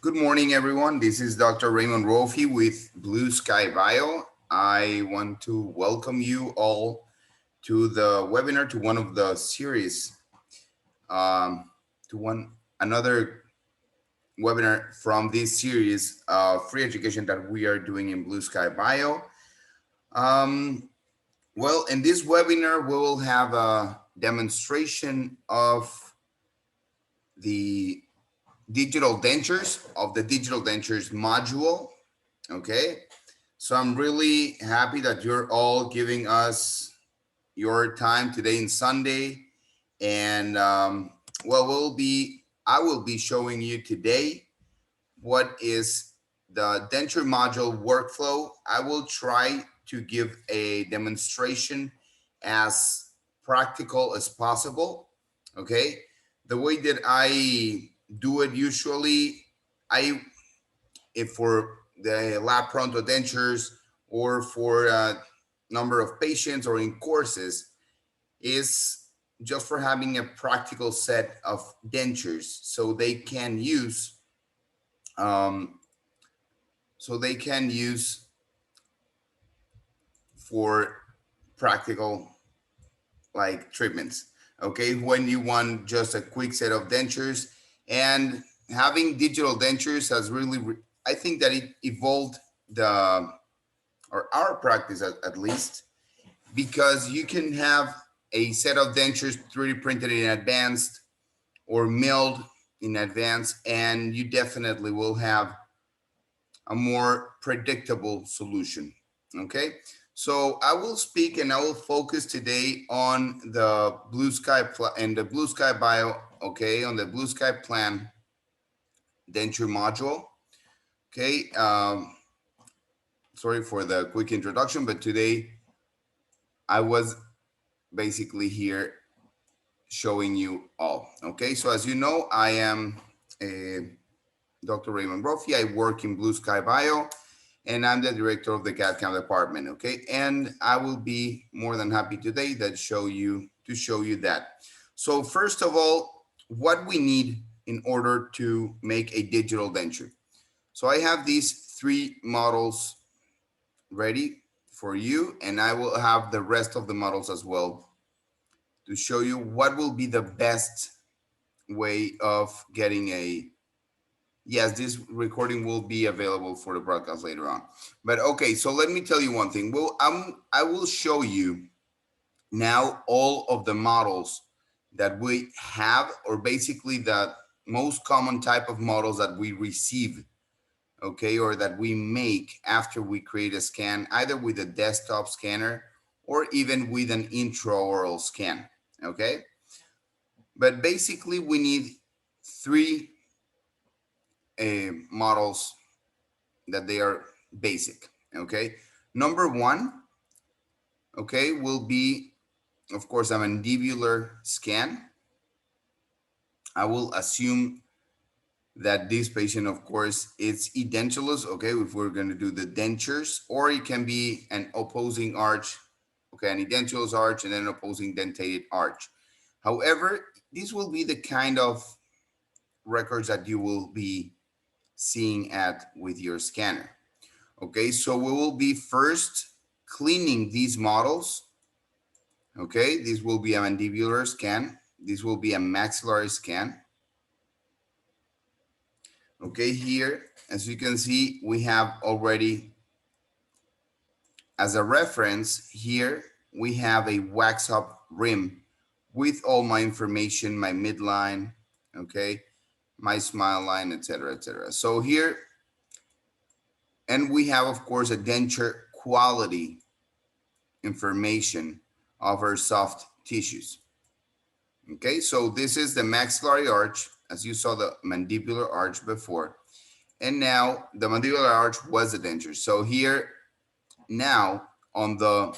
Good morning, everyone. This is Dr. Raymond Rophie with Blue Sky Bio. I want to welcome you all to the webinar, to one of the series, to one another webinar from this series of free education that we are doing in Blue Sky Bio. Um, well, in this webinar, we will have a demonstration of the digital dentures module. Okay. So I'm really happy that you're all giving us your time today and Sunday. And I will be showing you today what is the denture module workflow. I will try to give a demonstration as practical as possible. Okay. The way that I do it usually, I if for the lab pronto dentures or for a number of patients or in courses is just for having a practical set of dentures so they can use um, for practical like treatments. Okay, when you want just a quick set of dentures, and having digital dentures has really I think that it evolved the or our practice at least, because you can have a set of dentures 3D printed in advance or milled in advance, and you definitely will have a more predictable solution. Okay, so I will speak and I will focus today on the Blue Sky Bio. Okay, on the Blue Sky Plan denture module. Okay, sorry for the quick introduction, but today I was basically here showing you all. Okay, so as you know, I am Dr. Raymond Rophie. I work in Blue Sky Bio, and I'm the director of the CAD/CAM department. Okay, and I will be more than happy today to show you that. So first of all, what we need in order to make a digital denture. So I have these three models ready for you, and I will have the rest of the models as well to show you what will be the best way of getting a, yes, this recording will be available for the broadcast later on. But okay, so let me tell you one thing. Well, I will show you now all of the models that we have, or basically the most common type of models that we receive, okay, or that we make after we create a scan, either with a desktop scanner or even with an intraoral scan, okay? But basically we need three models that they are basic, okay? Number one, okay, will be, of course, a mandibular scan. I will assume that this patient, of course, it's edentulous, okay, if we're going to do the dentures, or it can be an opposing arch, okay, an edentulous arch and then an opposing dentated arch. However, this will be the kind of records that you will be seeing with your scanner. Okay, so we will be first cleaning these models. Okay, this will be a mandibular scan. This will be a maxillary scan. Okay, here, as you can see, we have already, as a reference here, we have a wax up rim with all my information, my midline, okay, my smile line, etc., etc. So here, and we have, of course, a denture quality information of our soft tissues. Okay, so this is the maxillary arch, as you saw the mandibular arch before. And now the mandibular arch was the denture. So here now on the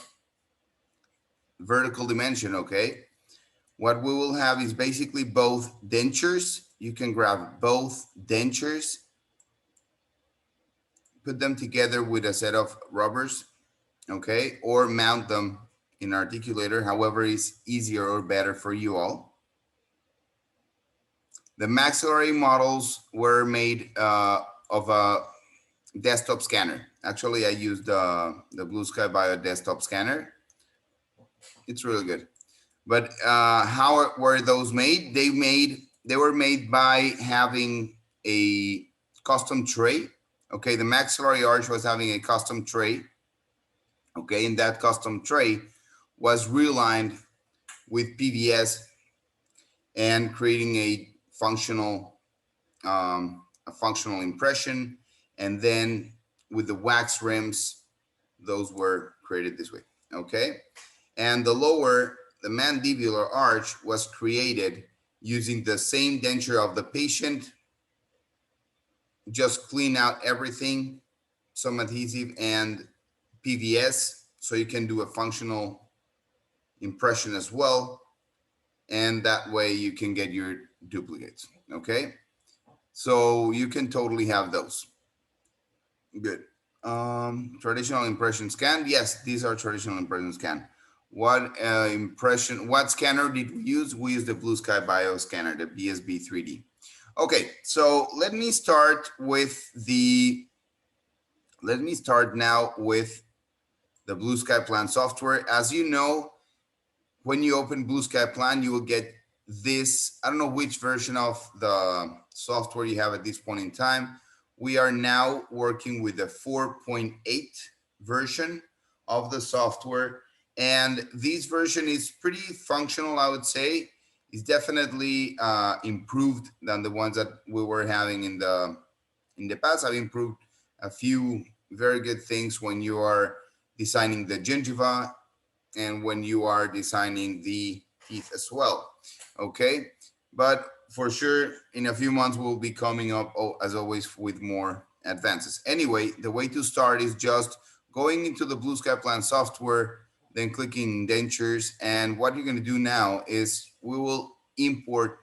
vertical dimension, okay, what we will have is basically both dentures. You can grab both dentures, put them together with a set of rubbers, okay, or mount them in articulator, however is easier or better for you all. The maxillary models were made of a desktop scanner. Actually, I used the Blue Sky Bio desktop scanner. It's really good. But how were those made? They were made by having a custom tray. Okay, the maxillary arch was having a custom tray. Okay, and that custom tray was realigned with PVS and creating a functional impression. And then with the wax rims, those were created this way. Okay, and the mandibular arch was created using the same denture of the patient. Just clean out everything, some adhesive and PVS, so you can do a functional impression as well. And that way you can get your duplicates. Okay, so you can totally have those. Good. Traditional impression scan. Yes, these are traditional impression scan. What scanner did we use? We used the Blue Sky Bio scanner, the BSB 3D. Okay, so let me start now with the Blue Sky Plan software. As you know, when you open Blue Sky Plan, you will get this. I don't know which version of the software you have at this point in time. We are now working with the 4.8 version of the software. And this version is pretty functional, I would say. It's definitely improved than the ones that we were having in the past. I've improved a few very good things when you are designing the gingiva and when you are designing the teeth as well. Okay, but for sure in a few months we'll be coming up, as always, with more advances. Anyway, the way to start is just going into the Blue Sky Plan software, then clicking dentures, and what you're going to do now is we will import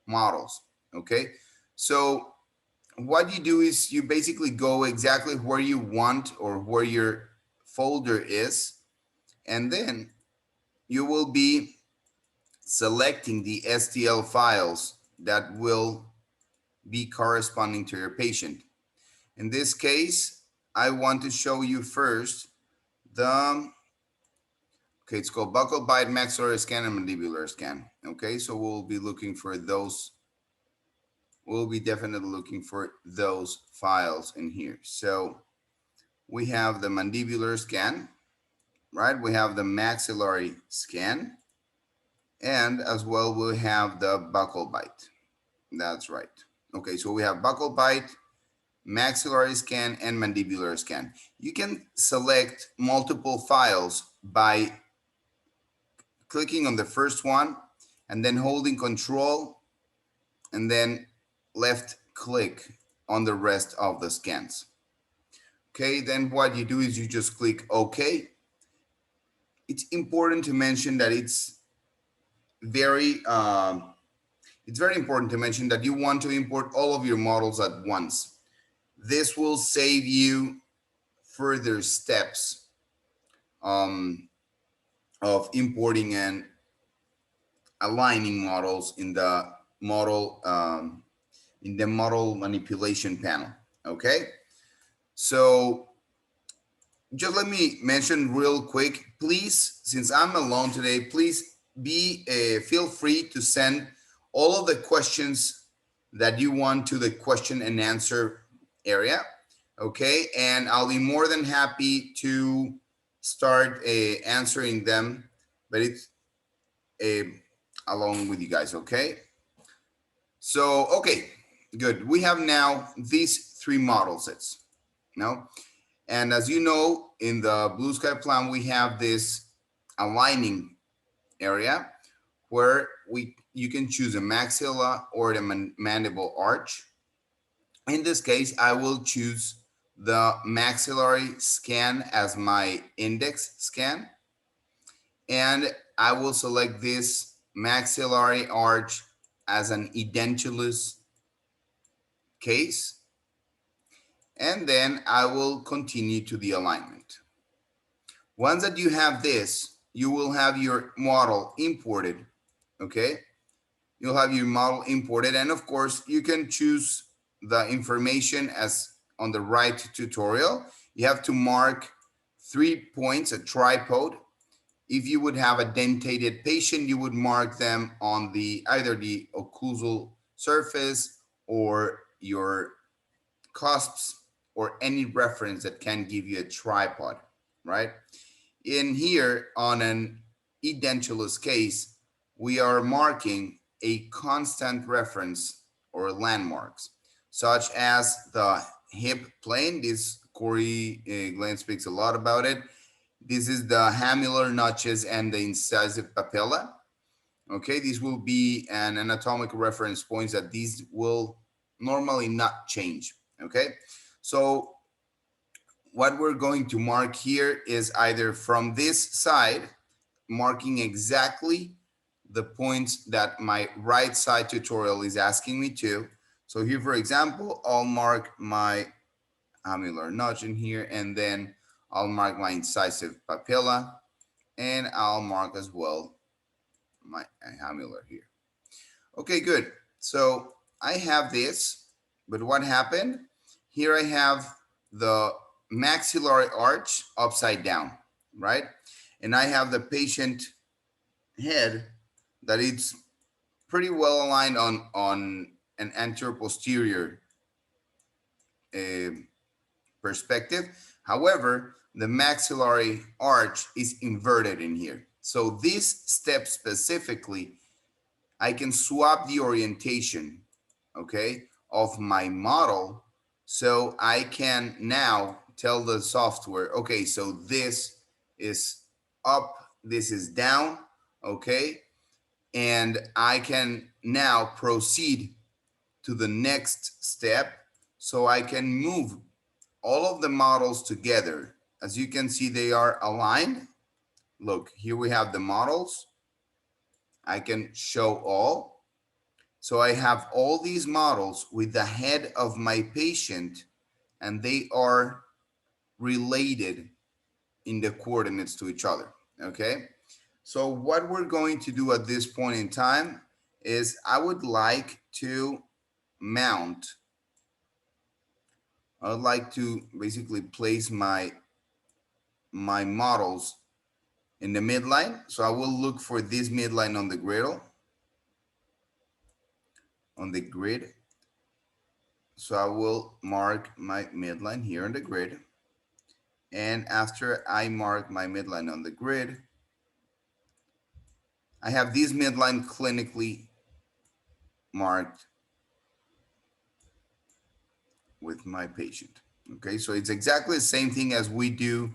models. Okay, so what you do is you basically go exactly where you want or where your folder is, and then you will be selecting the STL files that will be corresponding to your patient. In this case, I want to show you first it's called buccal bite, maxillary scan, and mandibular scan. Okay, so we'll be looking for those. We'll be definitely looking for those files in here. So we have the mandibular scan, right? We have the maxillary scan, and as well we have the buccal bite. That's right. Okay, so we have buccal bite, maxillary scan, and mandibular scan. You can select multiple files by clicking on the first one and then holding Control and then left click on the rest of the scans. Okay, then what you do is you just click OK. It's important to mention that it's very important to mention that you want to import all of your models at once. This will save you further steps of importing and aligning models in the model manipulation panel. Okay, so just let me mention real quick, please, since I'm alone today, please feel free to send all of the questions that you want to the question and answer area. Okay, and I'll be more than happy to start answering them, but it's along with you guys. Okay, so okay, good. We have now these three model sets now, and as you know, in the Blue Sky Plan we have this aligning area where you can choose a maxilla or the mandible arch. In this case, I will choose the maxillary scan as my index scan, and I will select this maxillary arch as an edentulous case, and then I will continue to the alignment. Once that you have this, you will have your model imported, okay? You'll have your model imported, and of course you can choose the information as on the right tutorial. You have to mark 3 points, a tripod. If you would have a dentated patient, you would mark them on the either the occlusal surface or your cusps or any reference that can give you a tripod, right? In here, on an edentulous case, we are marking a constant reference or landmarks, such as the hip plane. This Corey Glenn speaks a lot about it. This is the hamular notches and the incisive papilla. Okay, these will be an anatomical reference points that these will normally not change. Okay, so what we're going to mark here is either from this side, marking exactly the points that my right side tutorial is asking me to. So here, for example, I'll mark my hamular notch in here, and then I'll mark my incisive papilla, and I'll mark as well my hamular here. Okay, good. So I have this, but what happened? Here I have the maxillary arch upside down, right? And I have the patient head that it's pretty well aligned on an anterior posterior uh, perspective. However, the maxillary arch is inverted in here. So this step specifically, I can swap the orientation, okay, of my model. So I can now tell the software, okay, so this is up, this is down, okay? And I can now proceed to the next step. So I can move all of the models together. As you can see, they are aligned. Look, here we have the models. I can show all. So I have all these models with the head of my patient, and they are related in the coordinates to each other, okay? So what we're going to do at this point in time is I would like to mount, I would like to basically place my models in the midline. So I will look for this midline on the griddle, on the grid. So I will mark my midline here on the grid. And after I mark my midline on the grid, I have this midline clinically marked with my patient. Okay, so it's exactly the same thing as we do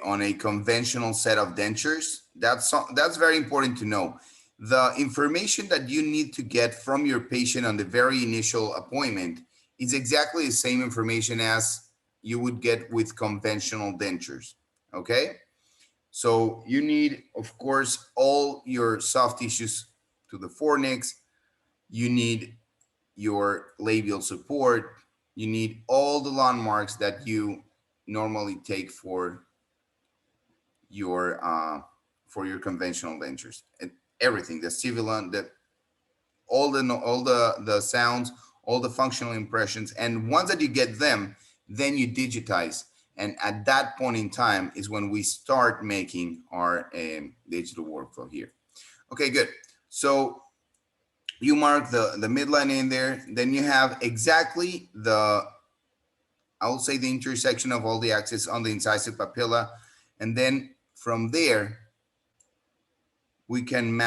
on a conventional set of dentures. That's very important to know. The information that you need to get from your patient on the very initial appointment is exactly the same information as you would get with conventional dentures. Okay, so you need, of course, all your soft tissues to the fornix. You need your labial support. You need all the landmarks that you normally take your conventional dentures, and everything, the sibilant, that all the sounds, all the functional impressions. And once that you get them, then you digitize. And at that point in time is when we start making our digital workflow here. Okay, good. So you mark the midline in there, then you have exactly I will say the intersection of all the axes on the incisive papilla. And then from there, we can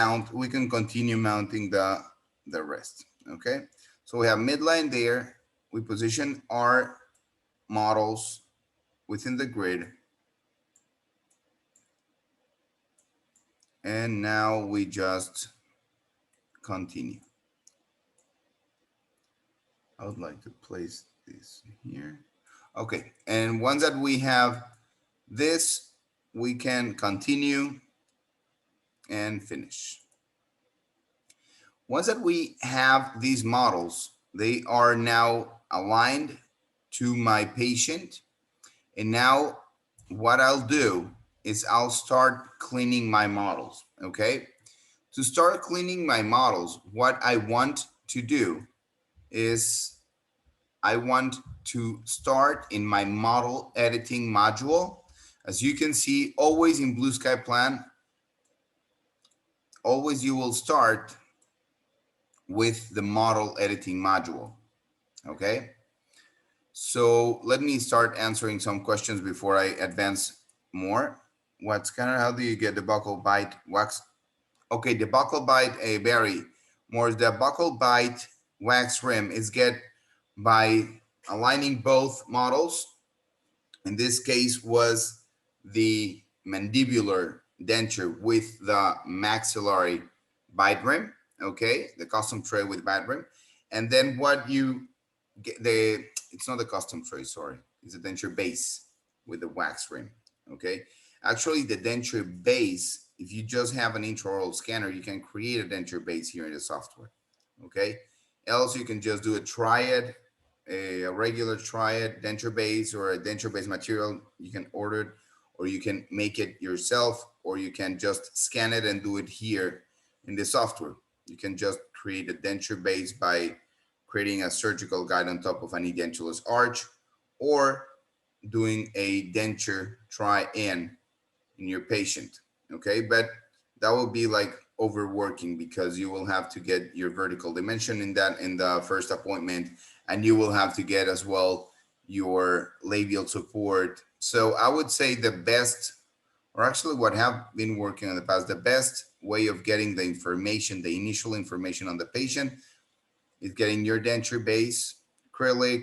continue mounting the rest, okay? So we have midline there. We position our models within the grid. And now we just continue. I would like to place this here. Okay, and once that we have this, we can continue and finish. Once that we have these models, they are now aligned to my patient. And now what I'll do is I'll start cleaning my models, okay? To start cleaning my models, what I want to do is I want to start in my model editing module. As you can see, always in Blue Sky Plan, always you will start with the model editing module, okay? So let me start answering some questions before I advance more. How do you get the buccal bite wax? Okay, the buccal bite, Barry, more the buccal bite wax rim is get by aligning both models. In this case was the mandibular denture with the maxillary bite rim, okay, the custom tray with bite rim. And then what you get, it's not the custom tray, sorry, it's a denture base with the wax rim, okay. Actually, the denture base, if you just have an intraoral scanner, you can create a denture base here in the software, okay. Else you can just do a triad, a regular triad denture base or a denture base material. You can order it, or you can make it yourself, or you can just scan it and do it here in the software. You can just create a denture base by creating a surgical guide on top of an edentulous arch, or doing a denture try-in in your patient, okay? But that will be like overworking, because you will have to get your vertical dimension in the first appointment, and you will have to get as well your labial support. So I would say the best, or actually what have been working in the past, the best way of getting the information, the initial information on the patient, is getting your denture base, acrylic,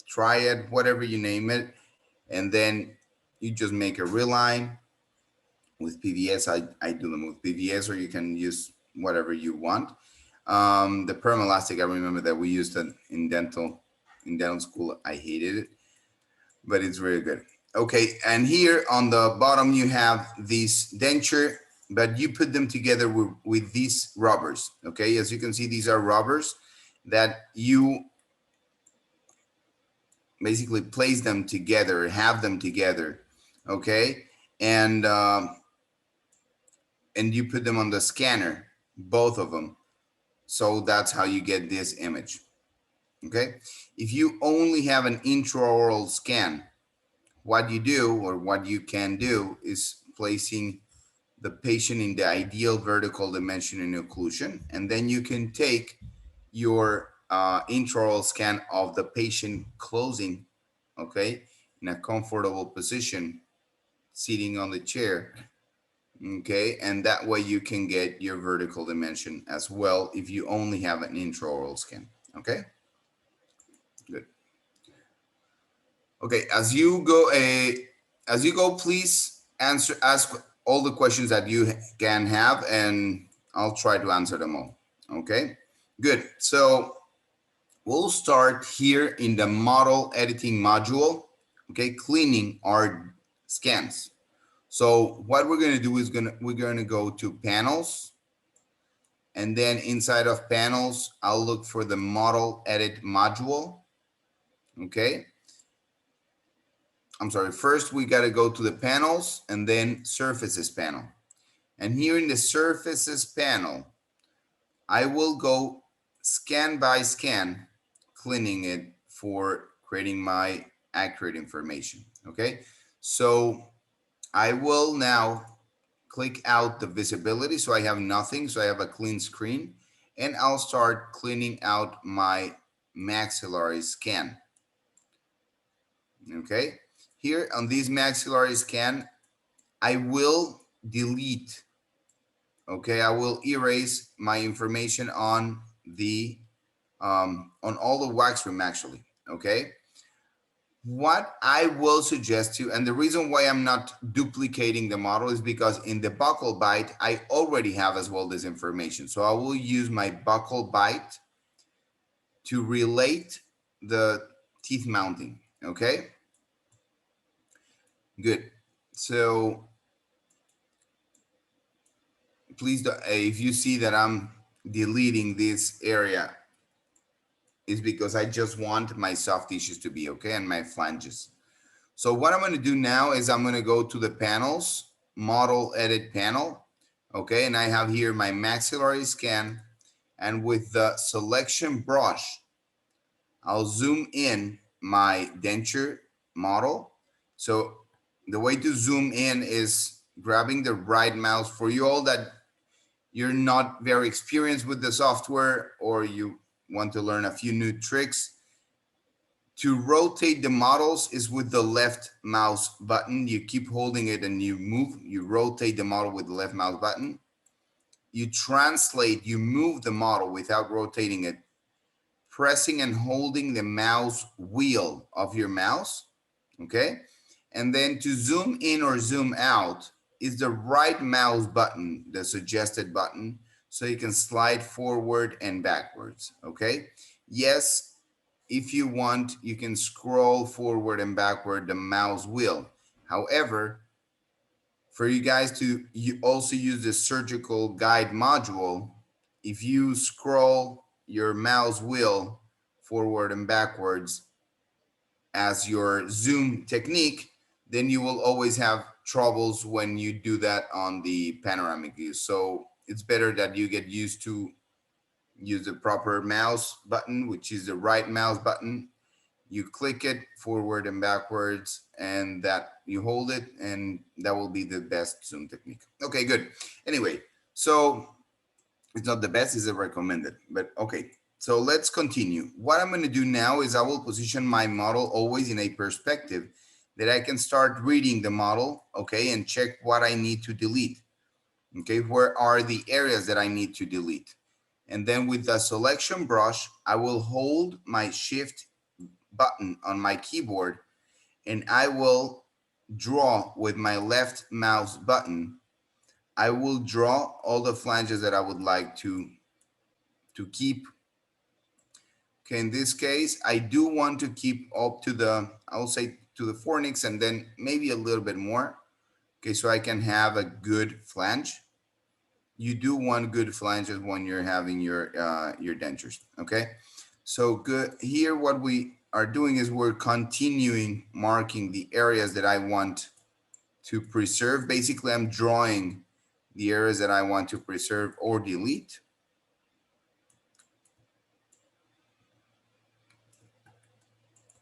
triad, whatever you name it, and then you just make a reline with PVS. I do them with PVS, or you can use whatever you want. The permelastic, I remember that we used it in dental school. I hated it, but it's very good. Okay, and here on the bottom you have this denture, but you put them together with these rubbers. Okay, as you can see, these are rubbers that you basically place them together, have them together. Okay, and you put them on the scanner, both of them. So that's how you get this image. Okay, if you only have an intraoral scan, what you do, or what you can do, is placing the patient in the ideal vertical dimension in occlusion, and then you can take your intraoral scan of the patient closing, okay, in a comfortable position, sitting on the chair, okay, and that way you can get your vertical dimension as well if you only have an intraoral scan. Okay, good. Okay, as you go, please ask all the questions that you can have, and I'll try to answer them all. Okay, good. So we'll start here in the model editing module. Okay, cleaning our scans. So what we're going to do is we're going to go to panels, and then inside of panels, I'll look for the model edit module. Okay. I'm sorry, first we got to go to the panels and then surfaces panel. And here in the surfaces panel, I will go scan by scan, cleaning it for creating my accurate information. Okay, so I will now click out the visibility, so I have nothing, so I have a clean screen, and I'll start cleaning out my maxillary scan. Okay, here on this maxillary scan, I will delete, okay, I will erase my information on the on all the wax rim actually. Okay, what I will suggest to, and the reason why I'm not duplicating the model is because in the buccal bite I already have as well this information, so I will use my buccal bite to relate the teeth mounting. Okay, good. So please, if you see that I'm deleting this area, is because I just want my soft tissues to be okay, and my flanges. So what I'm going to do now is I'm going to go to the panels, model edit panel, Okay, and I have here my maxillary scan, and with the selection brush, I'll zoom in my denture model. So the way to zoom in is grabbing the right mouse. For you all that you're not very experienced with the software, or you want to learn a few new tricks, to rotate the models is with the left mouse button. You keep holding it and you rotate the model with the left mouse button. You translate, you move the model without rotating it, pressing and holding the mouse wheel of your mouse, okay? And then to zoom in or zoom out is the right mouse button, the suggested button, so you can slide forward and backwards, okay? Yes, if you want, you can scroll forward and backward the mouse wheel. However, for you guys to also use the surgical guide module, if you scroll your mouse wheel forward and backwards as your zoom technique, then you will always have troubles when you do that on the panoramic view. So it's better that you get used to use the proper mouse button, which is the right mouse button. You click it forward and backwards, and that you hold it, and that will be the best zoom technique. Okay, good. Anyway, so it's not the best, it's a recommended, but okay. So let's continue. What I'm going to do now is I will position my model always in a perspective that I can start reading the model, okay, and check what I need to delete. Okay, where are the areas that I need to delete? And then with the selection brush, I will hold my shift button on my keyboard, and I will draw with my left mouse button. I will draw all the flanges that I would like to keep. Okay, in this case, I do want to keep up to the, I'll say to the fornix, and then maybe a little bit more. Okay, so I can have a good flange. You do want good flanges when you're having your dentures, okay? So good. Here, what we are doing is we're continuing marking the areas that I want to preserve. Basically, I'm drawing the areas that I want to preserve or delete.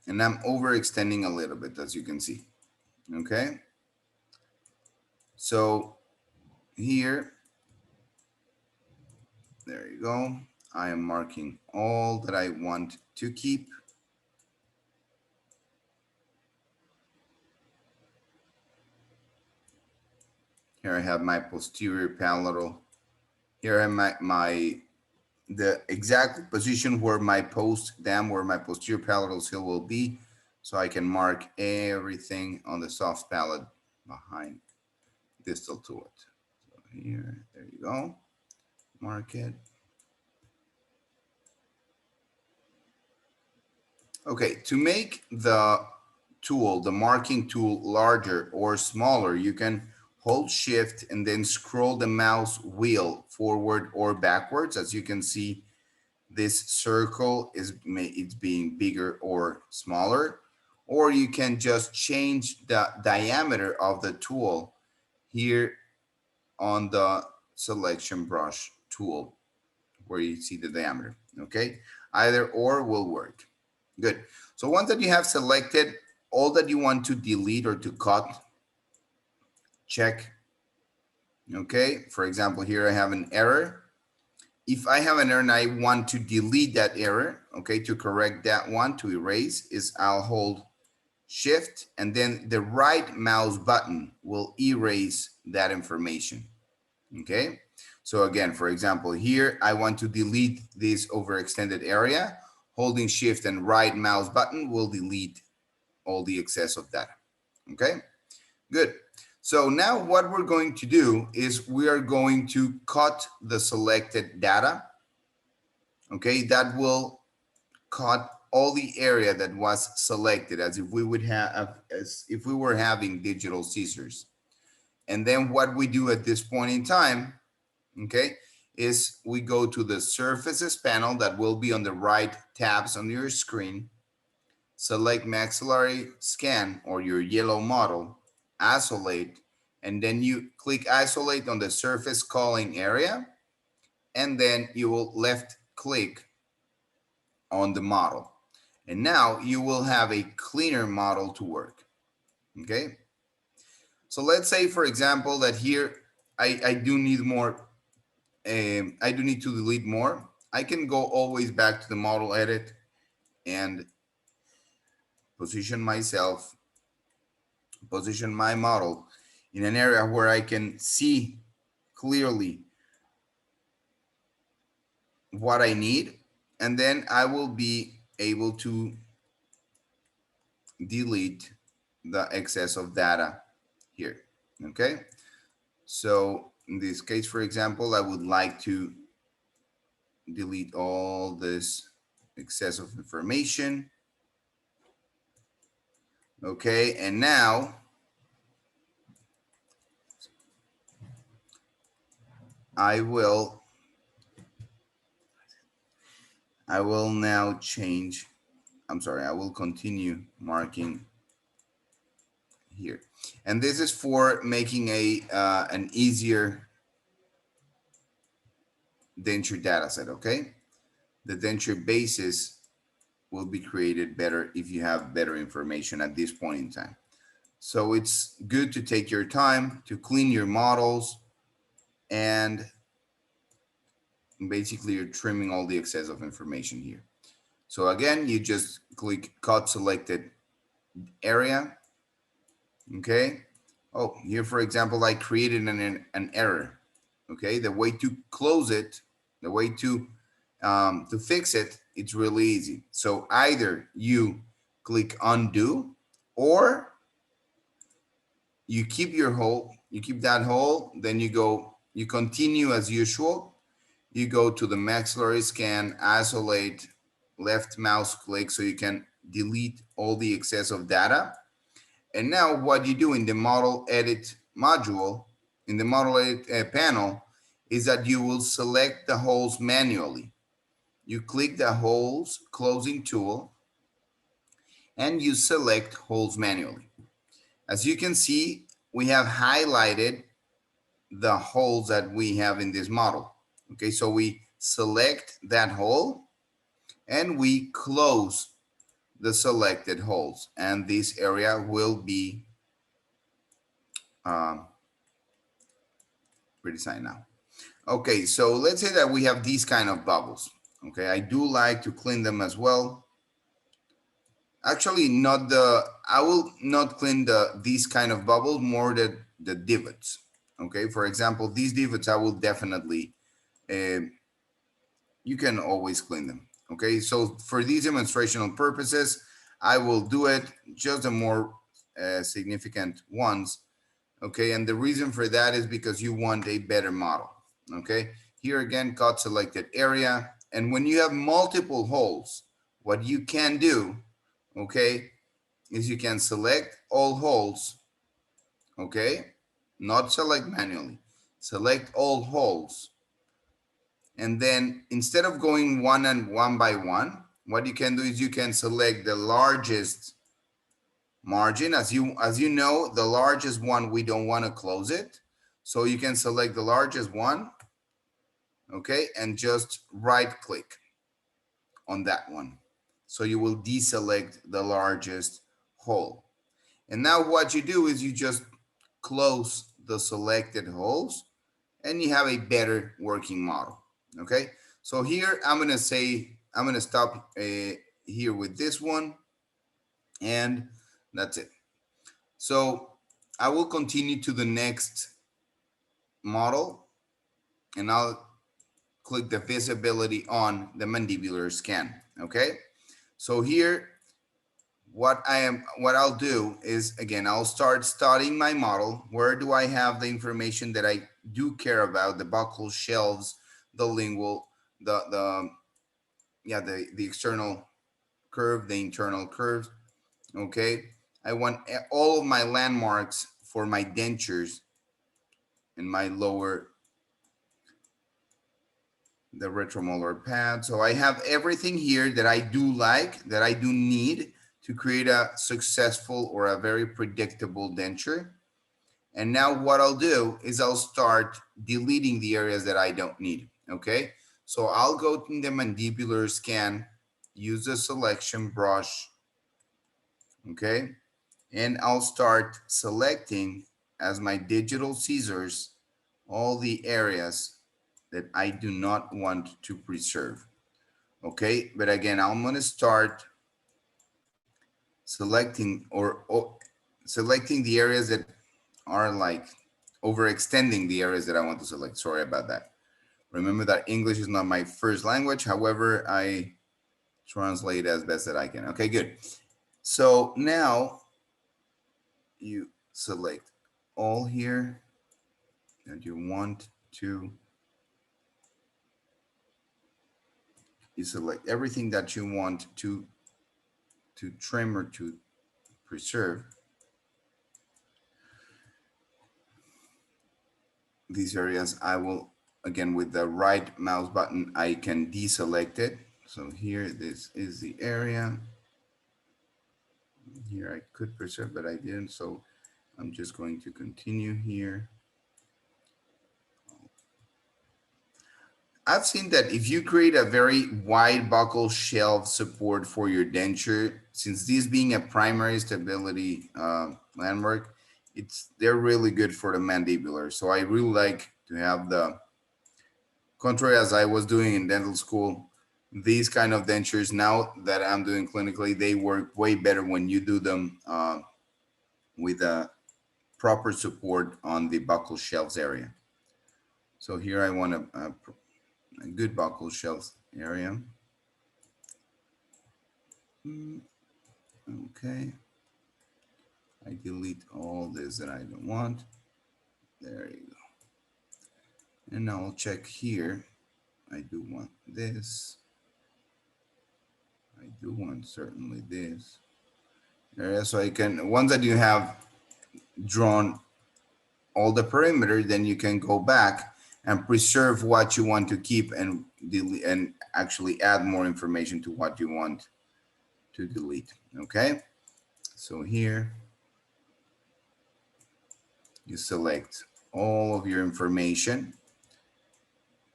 And I'm overextending a little bit, as you can see, okay? So here, there you go. I am marking all that I want to keep. Here I have my posterior palatal. Here I have the exact position where my post dam, where my posterior palatal seal will be. So I can mark everything on the soft palate behind distal to it. So here, there you go. Mark it. Okay, to make the tool, the marking tool, larger or smaller, you can hold shift and then scroll the mouse wheel forward or backwards. As you can see, this circle it's being bigger or smaller, or you can just change the diameter of the tool here on the selection brush tool where you see the diameter. Okay, either or will work. Good. So once that you have selected all that you want to delete or to cut, check. Okay, for example, here I have an error. If I have an error and I want to delete that error, okay, to correct that one, to erase, is I'll hold shift and then the right mouse button will erase that information. Okay, so again, for example, here I want to delete this overextended area. Holding shift and right mouse button will delete all the excess of data. Okay, good. So now what we're going to do is we are going to cut the selected data. Okay, that will cut all the area that was selected as if we would have, as if we were having digital scissors. And then what we do at this point in time, okay, is we go to the surfaces panel that will be on the right tabs on your screen, select maxillary scan or your yellow model, isolate, and then you click isolate on the surface culling area, and then you will left click on the model. And now you will have a cleaner model to work, okay? So let's say, for example, that here I do need more, I do need to delete more. I can go always back to the model edit and position my model in an area where I can see clearly what I need, and then I will be able to delete the excess of data here, okay? So in this case, for example, I would like to delete all this excess of information, okay? And now I will now change, I'm sorry, I will continue marking here. And this is for making an easier denture data set, okay? The denture basis will be created better if you have better information at this point in time. So it's good to take your time to clean your models, and basically you're trimming all the excess of information here. So again, you just click cut selected area, okay? Oh, here, for example, I created an error, okay? The way to close it, the way to fix it, it's really easy. So either you click undo, or you keep your hole, you keep that hole, then you continue as usual. You go to the maxillary scan, isolate, left mouse click so you can delete all the excess of data. And now what you do in the model edit module, in the model edit panel, is that you will select the holes manually. You click the holes closing tool and you select holes manually. As you can see, we have highlighted the holes that we have in this model. Okay, so we select that hole and we close the selected holes, and this area will be redesigned now. Okay, so let's say that we have these kind of bubbles. Okay, I do like to clean them as well. Actually, I will not clean these kind of bubbles, more the divots. Okay, for example, these divots I will definitely, you can always clean them. Okay, so for these demonstrational purposes, I will do it just the more significant ones. Okay, and the reason for that is because you want a better model. Okay, here again, cut selected area. And when you have multiple holes, what you can do, okay, is you can select all holes, okay, not select manually, select all holes. And then instead of going one by one, what you can do is you can select the largest margin. As you know, the largest one, we don't want to close it. So you can select the largest one, okay, and just right click on that one. So you will deselect the largest hole. And now what you do is you just close the selected holes and you have a better working model, okay? So here I'm gonna stop here with this one, and that's it. So I will continue to the next model, and I'll click the visibility on the mandibular scan, okay? So here, what I'll do is, again, I'll start studying my model. Where do I have the information that I do care about? The buccal shelves, the lingual, the external curve, the internal curves, okay? I want all of my landmarks for my dentures in my lower, the retromolar pad. So I have everything here that I do like, that I do need to create a successful or a very predictable denture. And now what I'll do is I'll start deleting the areas that I don't need, okay? So I'll go to the mandibular scan, use the selection brush, okay? And I'll start selecting as my digital scissors all the areas that I do not want to preserve, okay? But again, I'm gonna start selecting or selecting the areas that are like overextending the areas that I want to select. Sorry about that. Remember that English is not my first language. However, I translate as best that I can. Okay, good. So now you select all here that you want to, you select everything that you want to trim or to preserve. These areas I will, again, with the right mouse button, I can deselect it. So here, this is the area. Here I could preserve, but I didn't. So I'm just going to continue here. I've seen that if you create a very wide buccal shelf support for your denture, since this being a primary stability landmark, they're really good for the mandibular. So I really like to have the, contrary as I was doing in dental school, these kind of dentures now that I'm doing clinically, they work way better when you do them with a proper support on the buccal shelves area. So here I want a good buccal shelves area. Okay. I delete all this that I don't want. There you go. And now I'll check here. I do want this. I do want certainly this area. So I can, once that you have drawn all the perimeter, then you can go back and preserve what you want to keep and delete, and actually add more information to what you want to delete. Okay. So here you select all of your information.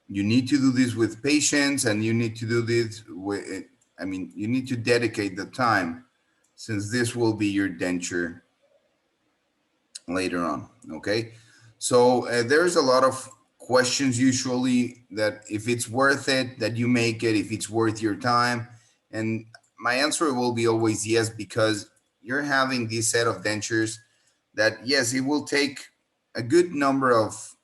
You need to do this with patience, and you need to do this with, I mean, you need to dedicate the time, since this will be your denture later on. Okay. So there's a lot of questions usually that if it's worth it, that you make it, if it's worth your time. And my answer will be always yes, because you're having this set of dentures that, yes, it will take a good number of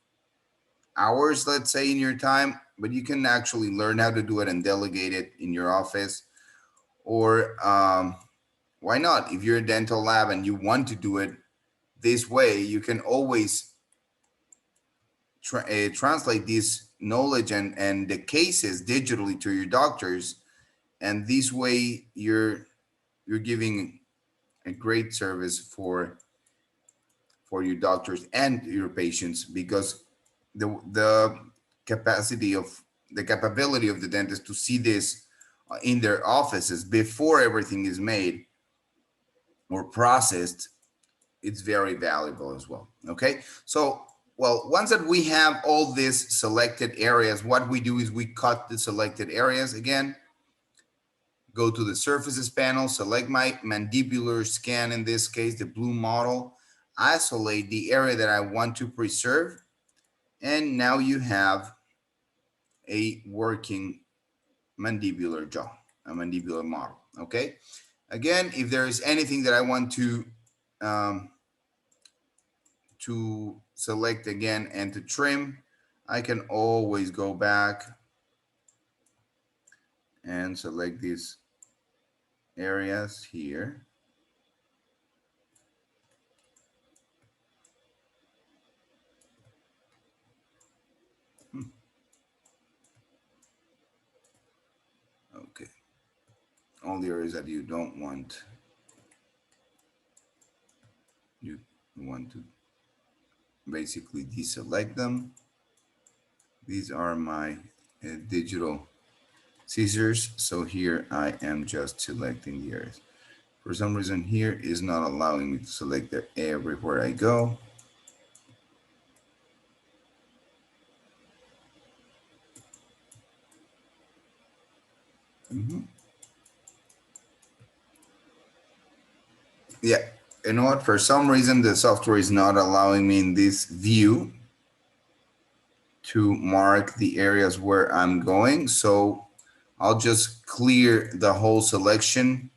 hours, let's say, in your time, but you can actually learn how to do it and delegate it in your office. Or why not? If you're a dental lab and you want to do it this way, you can always translate this knowledge and the cases digitally to your doctors. And this way you're giving a great service for your doctors and your patients, because the capability of the dentist to see this in their offices before everything is made or processed, it's very valuable as well. Okay. So, well, once that we have all these selected areas, what we do is we cut the selected areas again, go to the surfaces panel, select my mandibular scan, in this case, the blue model, isolate the area that I want to preserve. And now you have a working mandibular jaw, a mandibular model. Okay. Again, if there is anything that I want to select again and to trim, I can always go back and select these areas here. Okay. All the areas that you don't want, you want to basically deselect them. These are my digital scissors. So here I am just selecting the areas. For some reason here is not allowing me to select it everywhere I go. Mhm. Yeah, you know what? For some reason, the software is not allowing me in this view to mark the areas where I'm going. So I'll just clear the whole selection.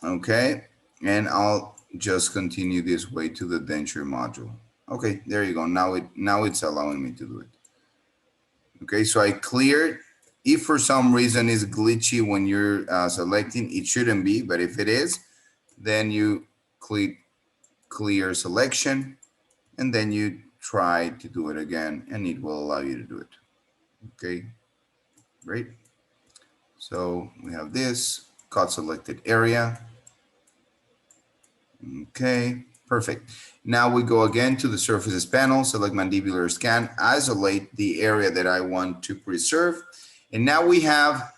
Okay. And I'll just continue this way to the denture module. Okay, there you go. Now it's allowing me to do it. Okay, so I cleared. If for some reason it's glitchy when you're selecting, it shouldn't be, but if it is, then you click clear selection, and then you try to do it again, and it will allow you to do it. Okay, great. So we have this cut selected area. Okay, perfect. Now we go again to the surfaces panel, select mandibular scan, isolate the area that I want to preserve. And now we have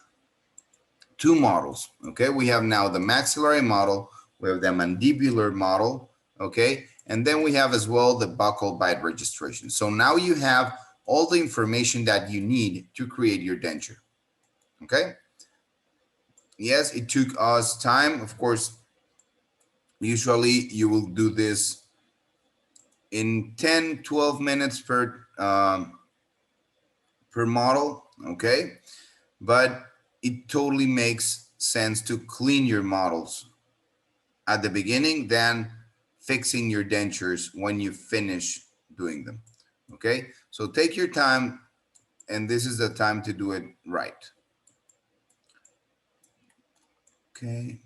two models. Okay, we have now the maxillary model, we have the mandibular model. Okay, and then we have as well the buccal bite registration. So now you have all the information that you need to create your denture. Okay, yes, it took us time. Of course, usually you will do this in 10, 12 minutes per model. Okay, but it totally makes sense to clean your models at the beginning than fixing your dentures when you finish doing them. Okay, so take your time, and this is the time to do it right. Okay,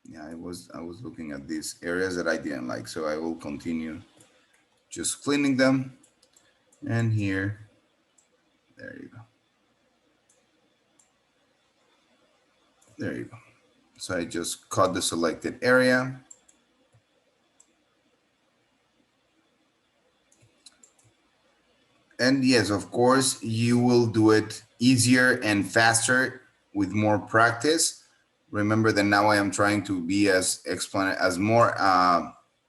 yeah, I was looking at these areas that I didn't like, so I will continue just cleaning them. And here, there you go, there you go. So I just cut the selected area. And yes, of course, you will do it easier and faster with more practice. Remember that now I am trying to be as more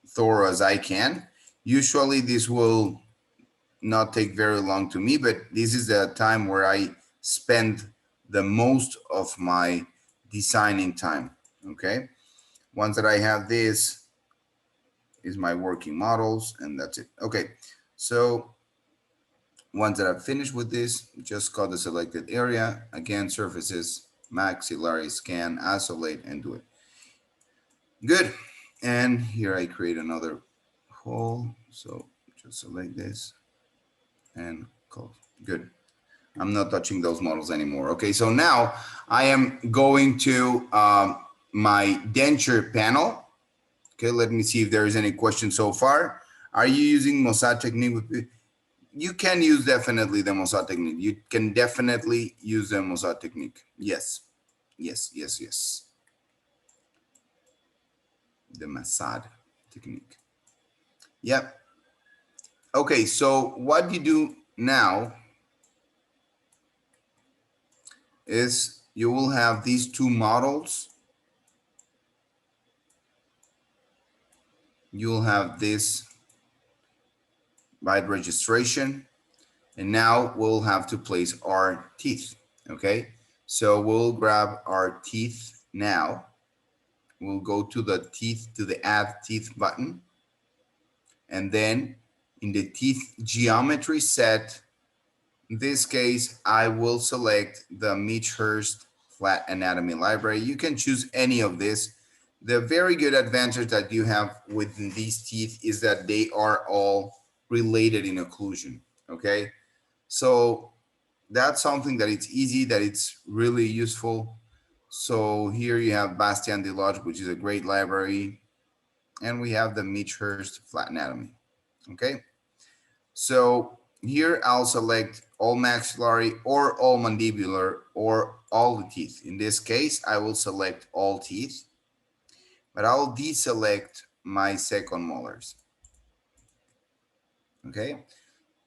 thorough as I can. Usually this will not take very long to me, but this is the time where I spend the most of my designing time. Okay. Once that I have this is my working models, and that's it. Okay. So once that I've finished with this, just cut the selected area. Again, surfaces, maxillary scan, isolate, and do it. Good. And here I create another hole. So just select this and close. Good. I'm not touching those models anymore. Okay, so now I am going to my denture panel. Okay, let me see if there is any questions so far. Are you using Mossad technique with you can use definitely the Mossad technique. You can definitely use the Mossad technique. Yes, yes, yes, yes. The Mossad technique. Yep. Okay, so what you do now is you will have these two models. You'll have this bite registration, and now we'll have to place our teeth. Okay, so we'll grab our teeth now. We'll go to the teeth, to the add teeth button. And then in the teeth geometry set, in this case, I will select the Meachhurst flat anatomy library. You can choose any of this. The very good advantage that you have with these teeth is that they are all related in occlusion, okay? So that's something that it's easy, that it's really useful. So here you have Bastien Delage, which is a great library. And we have the Meachhurst flat anatomy, okay? So here I'll select all maxillary or all mandibular or all the teeth. In this case, I will select all teeth, but I'll deselect my second molars. Okay.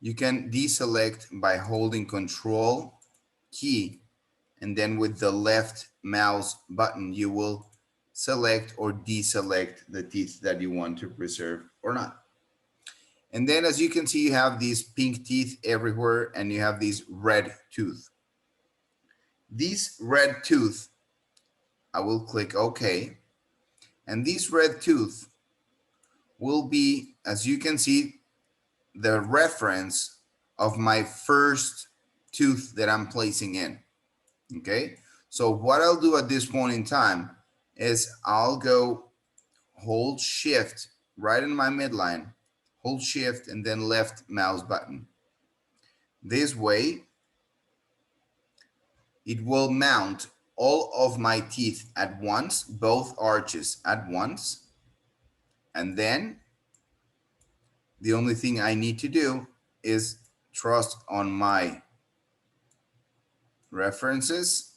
You can deselect by holding Control key, and then with the left mouse button, you will select or deselect the teeth that you want to preserve or not. And then as you can see, you have these pink teeth everywhere and you have these red tooth. This red tooth, I will click OK. And this red tooth will be, as you can see, the reference of my first tooth that I'm placing in. Okay. So what I'll do at this point in time is I'll go hold shift right in my midline, hold shift and then left mouse button. This way, it will mount all of my teeth at once, both arches at once. And then the only thing I need to do is trust on my references.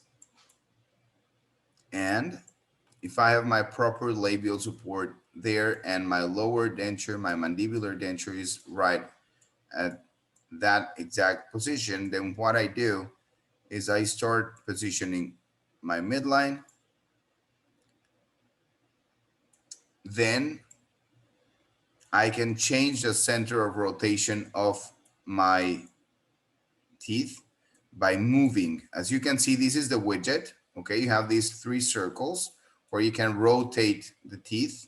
And if I have my proper labial support there and my lower denture, my mandibular denture is right at that exact position, then what I do is I start positioning my midline. Then I can change the center of rotation of my teeth by moving. As you can see, this is the widget. Okay, you have these 3 circles where you can rotate the teeth.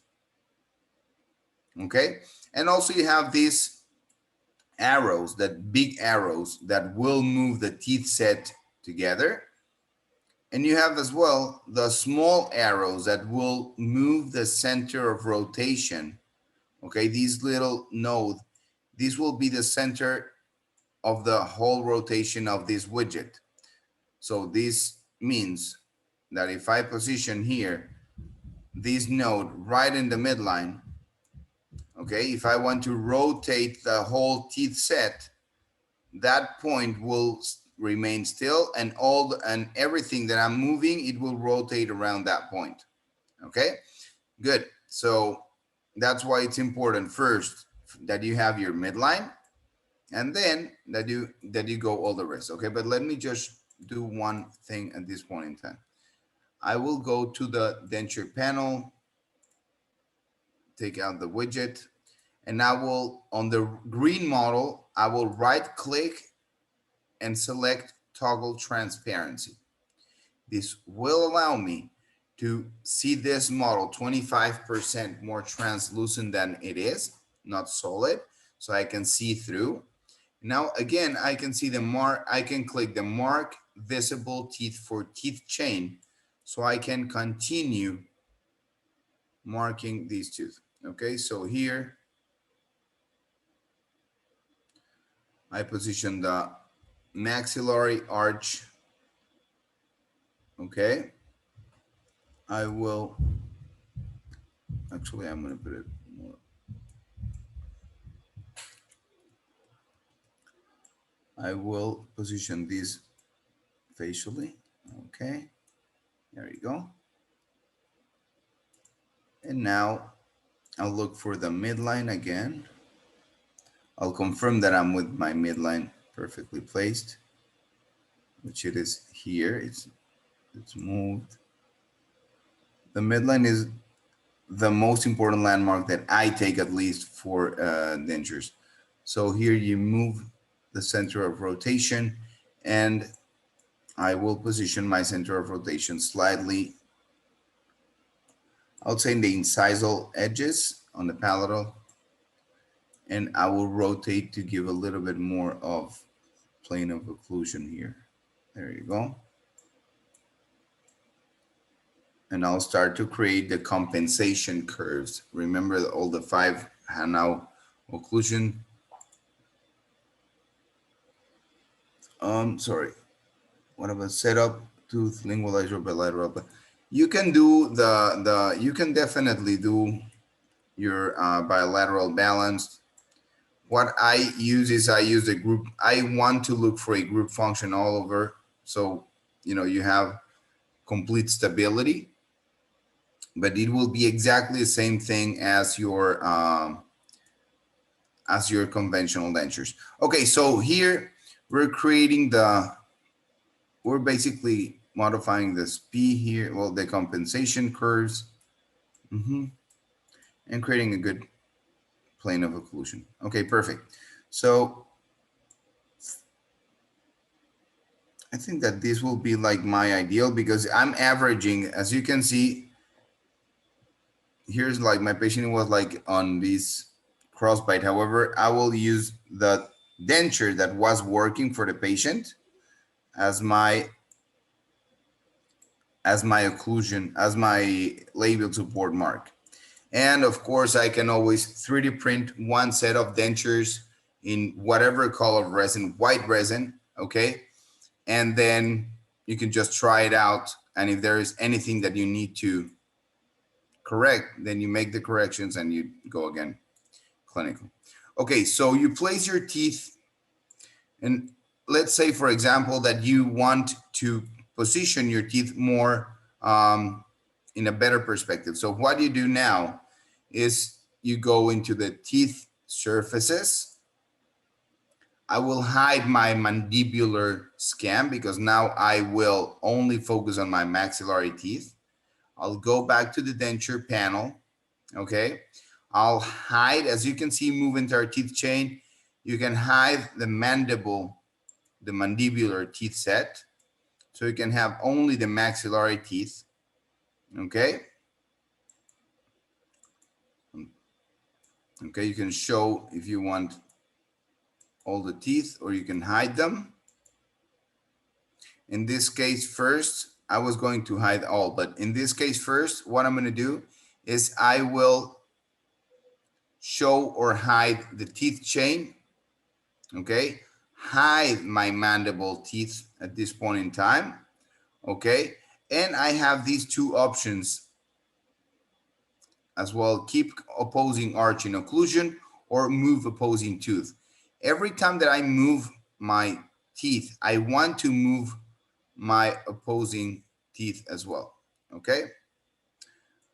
Okay, and also you have these arrows, that big arrows that will move the teeth set together. And you have as well the small arrows that will move the center of rotation. Okay, these little nodes, this will be the center of the whole rotation of this widget. So this means that if I position here this node right in the midline, okay, if I want to rotate the whole teeth set, that point will remain still, and everything that I'm moving, it will rotate around that point. Okay, good. So that's why it's important first that you have your midline, and then that you go all the rest. Okay, but let me just do one thing at this point in time. I will go to the denture panel, take out the widget, and I will, on the green model, I will right click and select toggle transparency. This will allow me to see this model 25% more translucent than it is, not solid, so I can see through. Now, again, I can see the mark, I can click the mark visible teeth for teeth chain, so I can continue marking these tooth. Okay, so here I position the maxillary arch. Okay, I will, actually, I'm going to put it more. I will position this facially. Okay, there you go. And now I'll look for the midline again. I'll confirm that I'm with my midline perfectly placed, which it is here. It's moved. The midline is the most important landmark that I take, at least for dentures. So here you move the center of rotation, and I will position my center of rotation slightly, I would say in the incisal edges on the palatal, and I will rotate to give a little bit more of plane of occlusion here. There you go. And I'll start to create the compensation curves. Remember all the 5 Hanau occlusion. Sorry. What about setup, tooth, lingualizer, bilateral? You can do you can definitely do your bilateral balance. What I use is I use a group. I want to look for a group function all over. So, you have complete stability, but it will be exactly the same thing as your conventional dentures. Okay, so here we're creating we're basically modifying the P here, well, the compensation curves, and creating a good plane of occlusion. Okay, perfect. So I think that this will be like my ideal because I'm averaging, as you can see, here's like my patient was like on this crossbite. However, I will use the denture that was working for the patient as my occlusion, as my labial support mark. And of course, I can always 3D print one set of dentures in whatever color resin, white resin, okay? And then you can just try it out. And if there is anything that you need to correct, then you make the corrections and you go again clinical. Okay, so you place your teeth, and let's say, for example, that you want to position your teeth more in a better perspective. So what you do now is you go into the teeth surfaces. I will hide my mandibular scan because now I will only focus on my maxillary teeth. I'll go back to the denture panel, okay? I'll hide, as you can see, move into our teeth chain. You can hide the mandible, the mandibular teeth set. So you can have only the maxillary teeth, okay? Okay, you can show if you want all the teeth or you can hide them. In this case first, I was going to hide all, but in this case first, what I'm gonna do is I will show or hide the teeth chain, okay? Hide my mandible teeth at this point in time, okay? And I have these two options as well: keep opposing arch in occlusion or move opposing tooth. Every time that I move my teeth, I want to move my opposing teeth as well. Okay,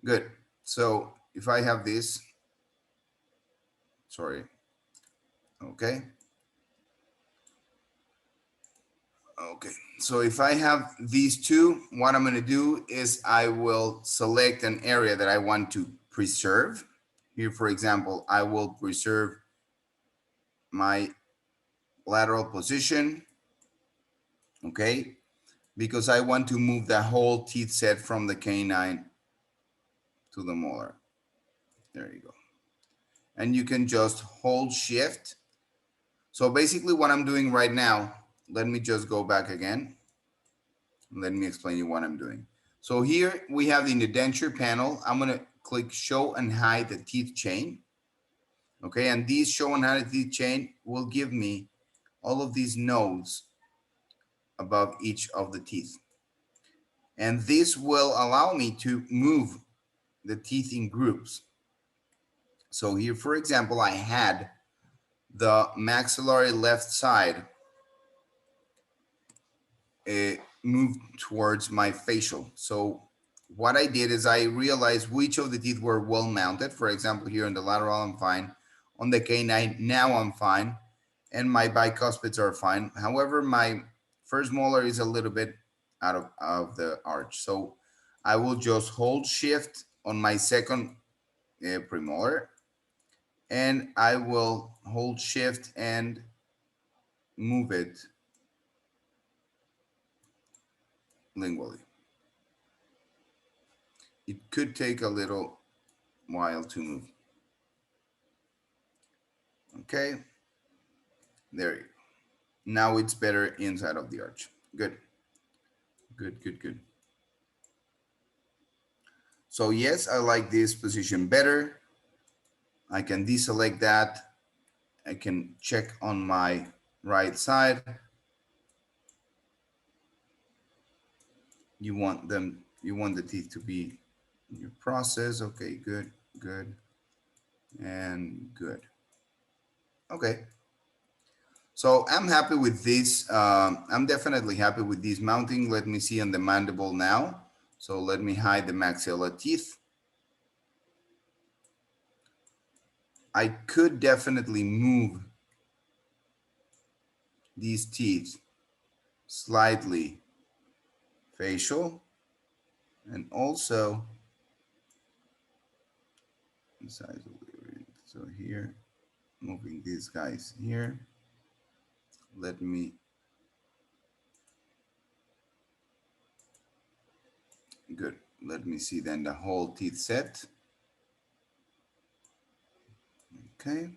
good. So if I have this, sorry, okay. Okay, so if I have these two, what I'm gonna do is I will select an area that I want to preserve. Here, for example, I will preserve my lateral position, okay? Because I want to move the whole teeth set from the canine to the molar. There you go. And you can just hold shift. So basically what I'm doing right now, let me just go back again. Let me explain you what I'm doing. So here we have in the denture panel, I'm gonna click show and hide the teeth chain. Okay, and these show and hide the teeth chain will give me all of these nodes above each of the teeth. And this will allow me to move the teeth in groups. So here, for example, I had the maxillary left side moved towards my facial. So what I did is I realized which of the teeth were well mounted. For example, here in the lateral, I'm fine. On the canine, now I'm fine. And my bicuspids are fine. However, my first molar is a little bit out of the arch. So I will just hold shift on my second premolar, and I will hold shift and move it lingually. It could take a little while to move. Okay, there you go. Now it's better inside of the arch. Good, good, good, good. So yes, I like this position better. I can deselect that. I can check on my right side. You want the teeth to be in your process. Okay, good, good, and good. Okay. So I'm happy with this. I'm definitely happy with this mounting. Let me see on the mandible now. So let me hide the maxilla teeth. I could definitely move these teeth slightly facial, and also so here, moving these guys here. Let me Good. Let me see then the whole teeth set. Okay.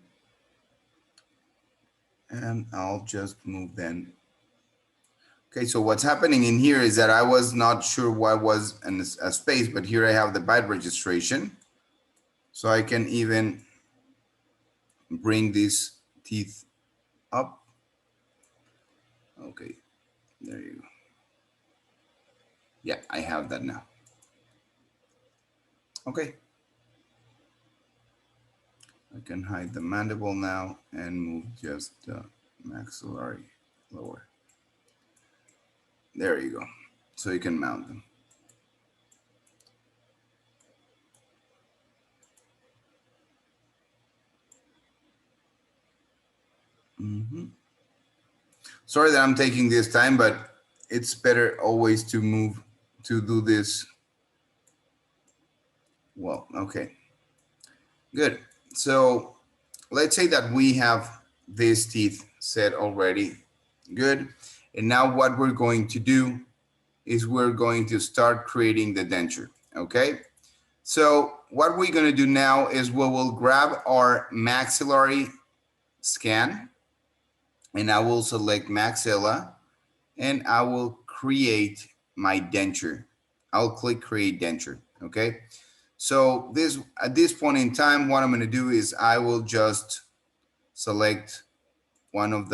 And I'll just move then. Okay, so what's happening in here is that I was not sure what was a space, but here I have the bite registration. So I can even bring these teeth up. Okay, there you go. Yeah, I have that now. Okay. I can hide the mandible now and move just the maxillary lower. There you go. So you can mount them. Sorry that I'm taking this time, but it's better always to move to do this. Well, okay, good. So let's say that we have these teeth set already. Good. And now what we're going to do is we're going to start creating the denture. Okay. So what we're going to do now is we will grab our maxillary scan, and I will select maxilla, and I will create my denture. I'll click create denture. Okay. So this at this point in time, what I'm going to do is I will just select one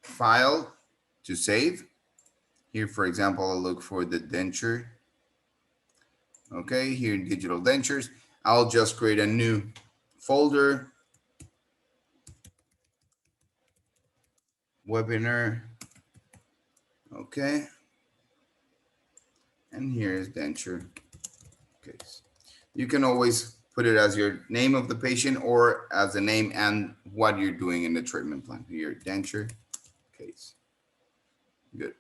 file to save. Here, for example, I'll look for the denture. Okay, here in digital dentures, I'll just create a new folder, webinar. Okay, and here is denture case. You can always put it as your name of the patient or as the name and what you're doing in the treatment plan. Here, denture case. Good.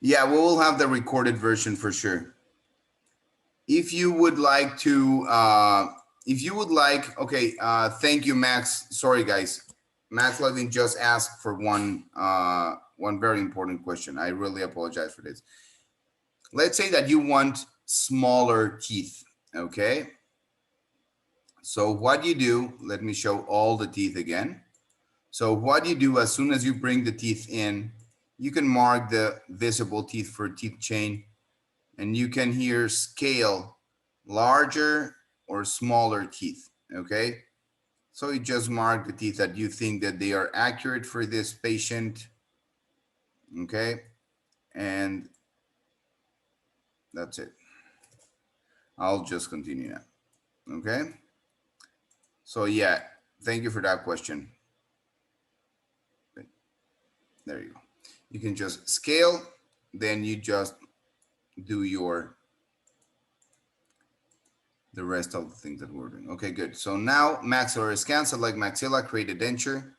Yeah, we will have the recorded version for sure. If you would like to, okay, thank you, Max. Sorry, guys. Max Levin just asked for one very important question. I really apologize for this. Let's say that you want smaller teeth, okay? So what you do, let me show all the teeth again. So what you do, as soon as you bring the teeth in, you can mark the visible teeth for teeth chain, and you can here scale larger or smaller teeth, okay? So you just mark the teeth that you think that they are accurate for this patient, okay? And that's it. I'll just continue now, okay? So yeah, thank you for that question. There you go. You can just scale, then you just do the rest of the things that we're doing. Okay, good. So now maxillary scan, select maxilla, create a denture,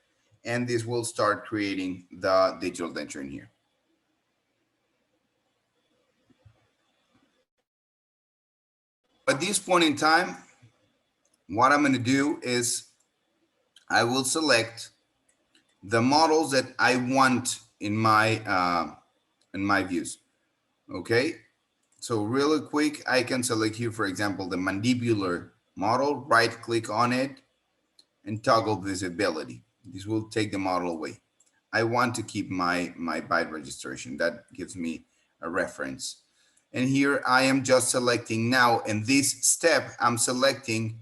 and this will start creating the digital denture in here. At this point in time, what I'm going to do is I will select the models that I want in my views. Okay, so really quick, I can select here, for example, the mandibular model, right click on it and toggle visibility. This will take the model away. I want to keep my bite registration. That gives me a reference. And here I am just selecting now, in this step, I'm selecting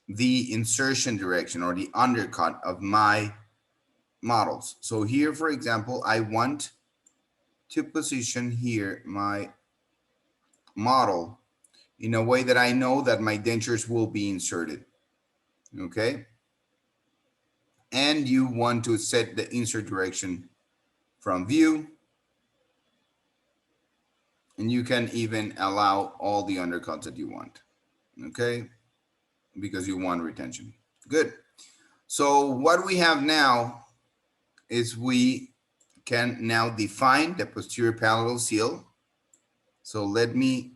the insertion direction or the undercut of my models. So here, for example, I want to position here my model in a way that I know that my dentures will be inserted, okay? And you want to set the insert direction from view, and you can even allow all the undercuts that you want, okay? Because you want retention. Good. So what we have now is we can now define the posterior palatal seal. So let me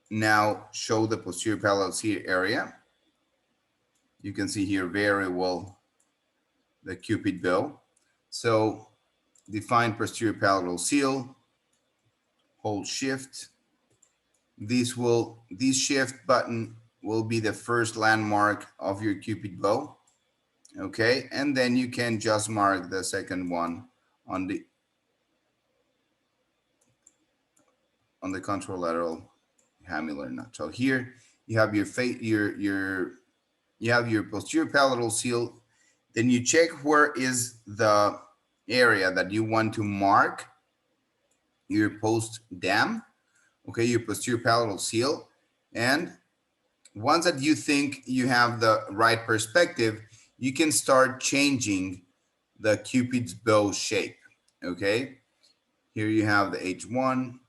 now show the posterior palatal seal area. You can see here very well the Cupid bow. So define posterior palatal seal, hold shift. This shift button will be the first landmark of your Cupid bow. Okay, and then you can just mark the second one on the contralateral hamular nut. So here you have you have your posterior palatal seal. Then you check where is the area that you want to mark your post dam. Okay, your posterior palatal seal. And once that you think you have the right perspective, you can start changing the Cupid's bow shape. Okay, here you have the H1.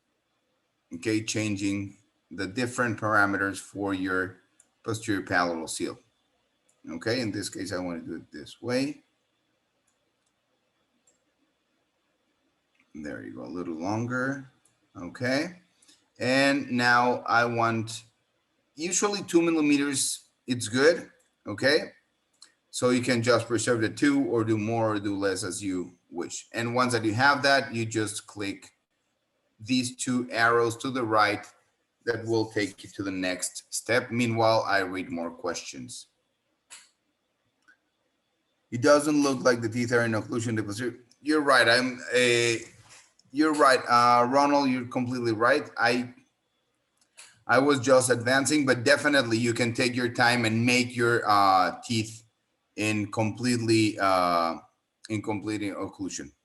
Okay, changing the different parameters for your posterior palatal seal. Okay, in this case, I want to do it this way. There you go, a little longer. Okay, and now I want, usually 2 millimeters, it's good. Okay, so you can just preserve the 2 or do more or do less as you wish. And once that you have that, you just click these 2 arrows to the right that will take you to the next step. Meanwhile, I read more questions. It doesn't look like the teeth are in occlusion deposit. You're right. You're right, Ronald. You're completely right. I was just advancing, but definitely you can take your time and make your teeth in complete occlusion.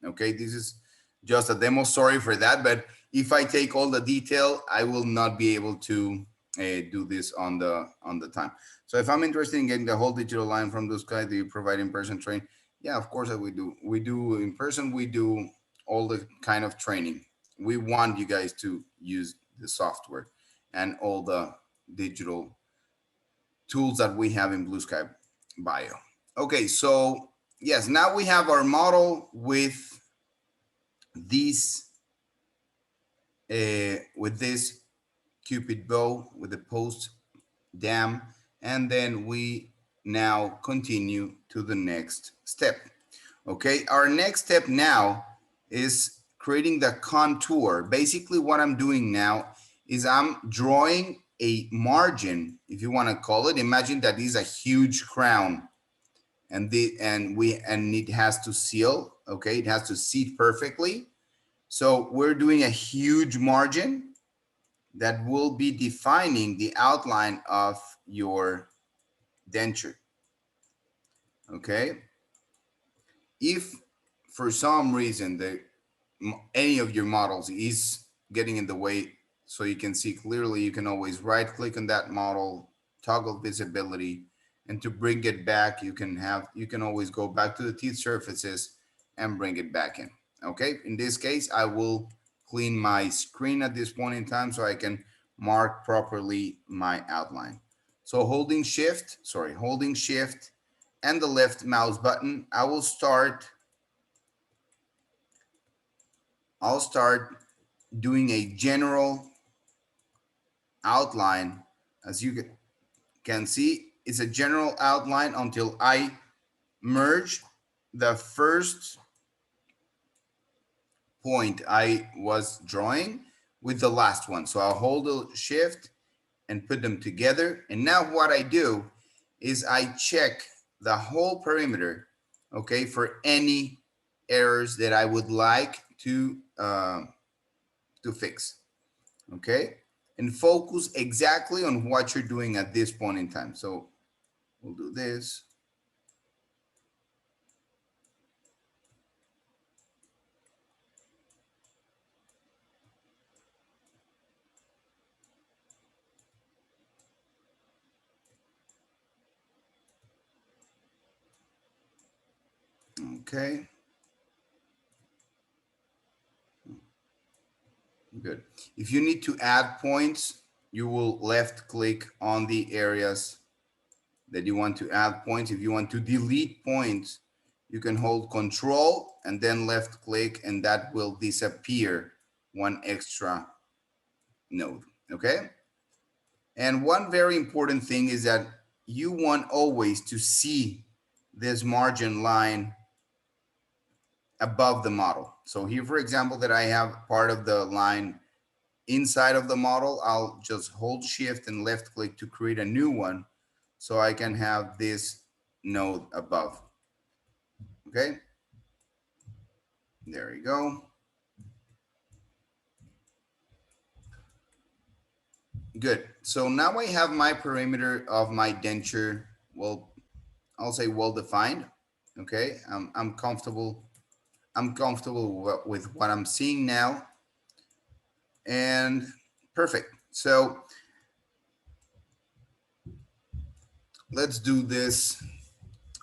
Okay, this is just a demo. Sorry for that, but if I take all the detail, I will not be able to do this on the time. So if I'm interested in getting the whole digital line from those guys, do you provide in-person training? Yeah, of course we do. We do in person. We do all the kind of training. We want you guys to use the software and all the digital tools that we have in Blue Sky Bio. Okay, so yes, now we have our model with this Cupid bow with the post dam, and then we now continue to the next step. Okay, our next step now is creating the contour. Basically what I'm doing now is I'm drawing a margin, if you want to call it. Imagine that is a huge crown, and it has to seal. Okay, it has to seat perfectly. So we're doing a huge margin that will be defining the outline of your denture. Okay, if for some reason any of your models is getting in the way, so you can see clearly, you can always right click on that model, toggle visibility, and to bring it back, you can always go back to the teeth surfaces and bring it back in. Okay, in this case, I will clean my screen at this point in time so I can mark properly my outline. So holding shift and the left mouse button, I'll start doing a general outline. As you can see, it's a general outline until I merge the first point I was drawing with the last one. So I'll hold the shift and put them together. And now what I do is I check the whole perimeter, okay, for any errors that I would like to fix, okay? And focus exactly on what you're doing at this point in time. So we'll do this. Okay. Good. If you need to add points, you will left click on the areas that you want to add points. If you want to delete points, you can hold Control and then left click, and that will disappear one extra node. Okay. And one very important thing is that you want always to see this margin line above the model. So here, for example, that I have part of the line inside of the model, I'll just hold shift and left click to create a new one. So I can have this node above. Okay. There we go. Good. So now I have my perimeter of my denture. Well, I'll say well defined. Okay. I'm comfortable. I'm comfortable with what I'm seeing now. And perfect. So let's do this.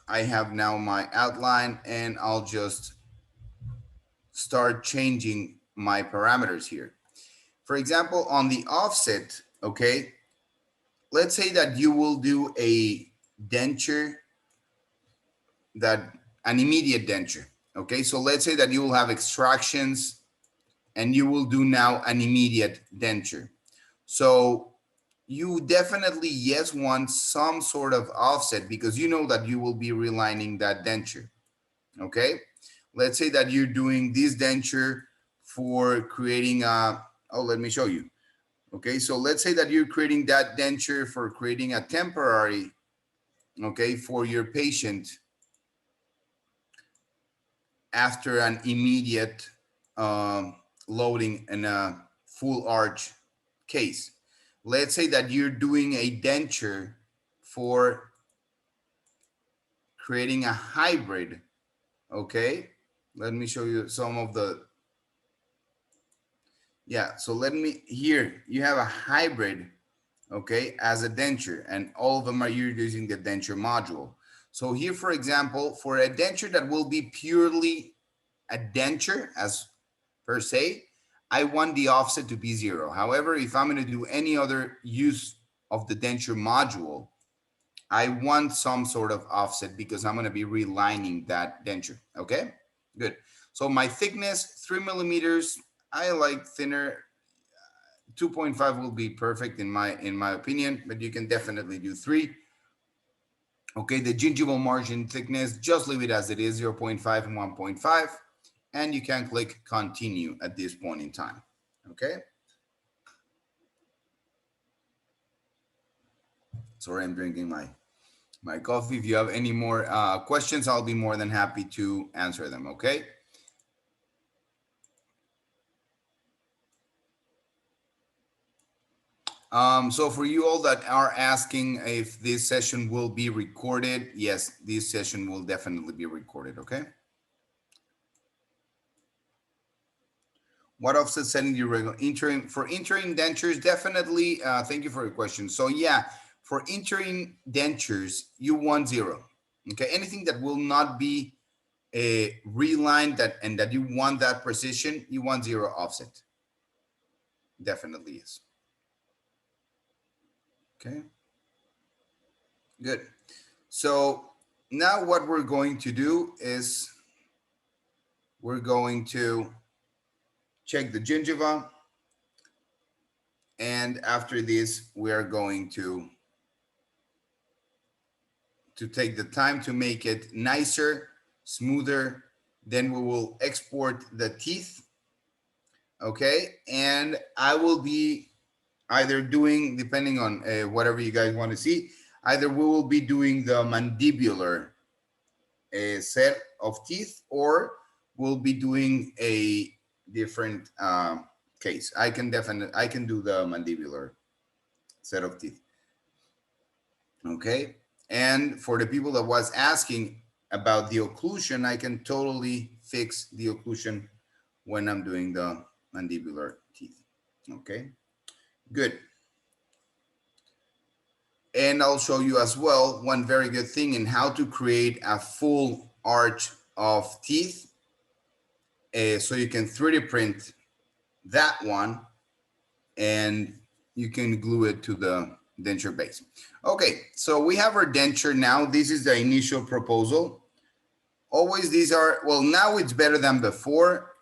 I have now my outline and I'll just start changing my parameters here. For example, on the offset, okay, let's say that you will do a denture, that an immediate denture. Okay, so let's say that you will have extractions and you will do now an immediate denture. So you definitely, yes, want some sort of offset because you know that you will be relining that denture. Okay, let's say that you're doing this denture for creating a, oh, let me show you. Okay, so let's say that you're creating that denture for creating a temporary, okay, for your patient after an immediate loading in a full arch case. Let's say that you're doing a denture for creating a hybrid, okay? Let me show you some of the, yeah, so let me, here, you have a hybrid, okay, as a denture, and all of them are you're using the denture module. So here, for example, for a denture that will be purely a denture as per se, I want the offset to be 0. However, if I'm going to do any other use of the denture module, I want some sort of offset because I'm going to be relining that denture. Okay, good. So my thickness, 3 millimeters. I like thinner. 2.5 will be perfect in my opinion, but you can definitely do 3. Okay, the gingival margin thickness, just leave it as it is, 0.5 and 1.5. And you can click continue at this point in time. Okay. Sorry, I'm drinking my coffee. If you have any more questions, I'll be more than happy to answer them. Okay. So for you all that are asking if this session will be recorded, yes, this session will definitely be recorded. Okay. What offset setting do you recommend? Interim, for interim dentures, definitely. Thank you for your question. So yeah, for interim dentures, you want 0. Okay, anything that will not be a reline that and that you want that precision, you want 0 offset. Definitely is. Okay, good. So now what we're going to do is we're going to check the gingiva, and after this, we are going to take the time to make it nicer, smoother. Then we will export the teeth. Okay, and I will be either doing, depending on whatever you guys want to see, either we will be doing the mandibular set of teeth, or we'll be doing a different case. I can do the mandibular set of teeth. Okay, and for the people that was asking about the occlusion, I can totally fix the occlusion when I'm doing the mandibular teeth. Okay, good. And I'll show you as well one very good thing in how to create a full arch of teeth. So you can 3D print that one and you can glue it to the denture base. Okay, so we have our denture now. This is the initial proposal. Always these are, well, now it's better than before.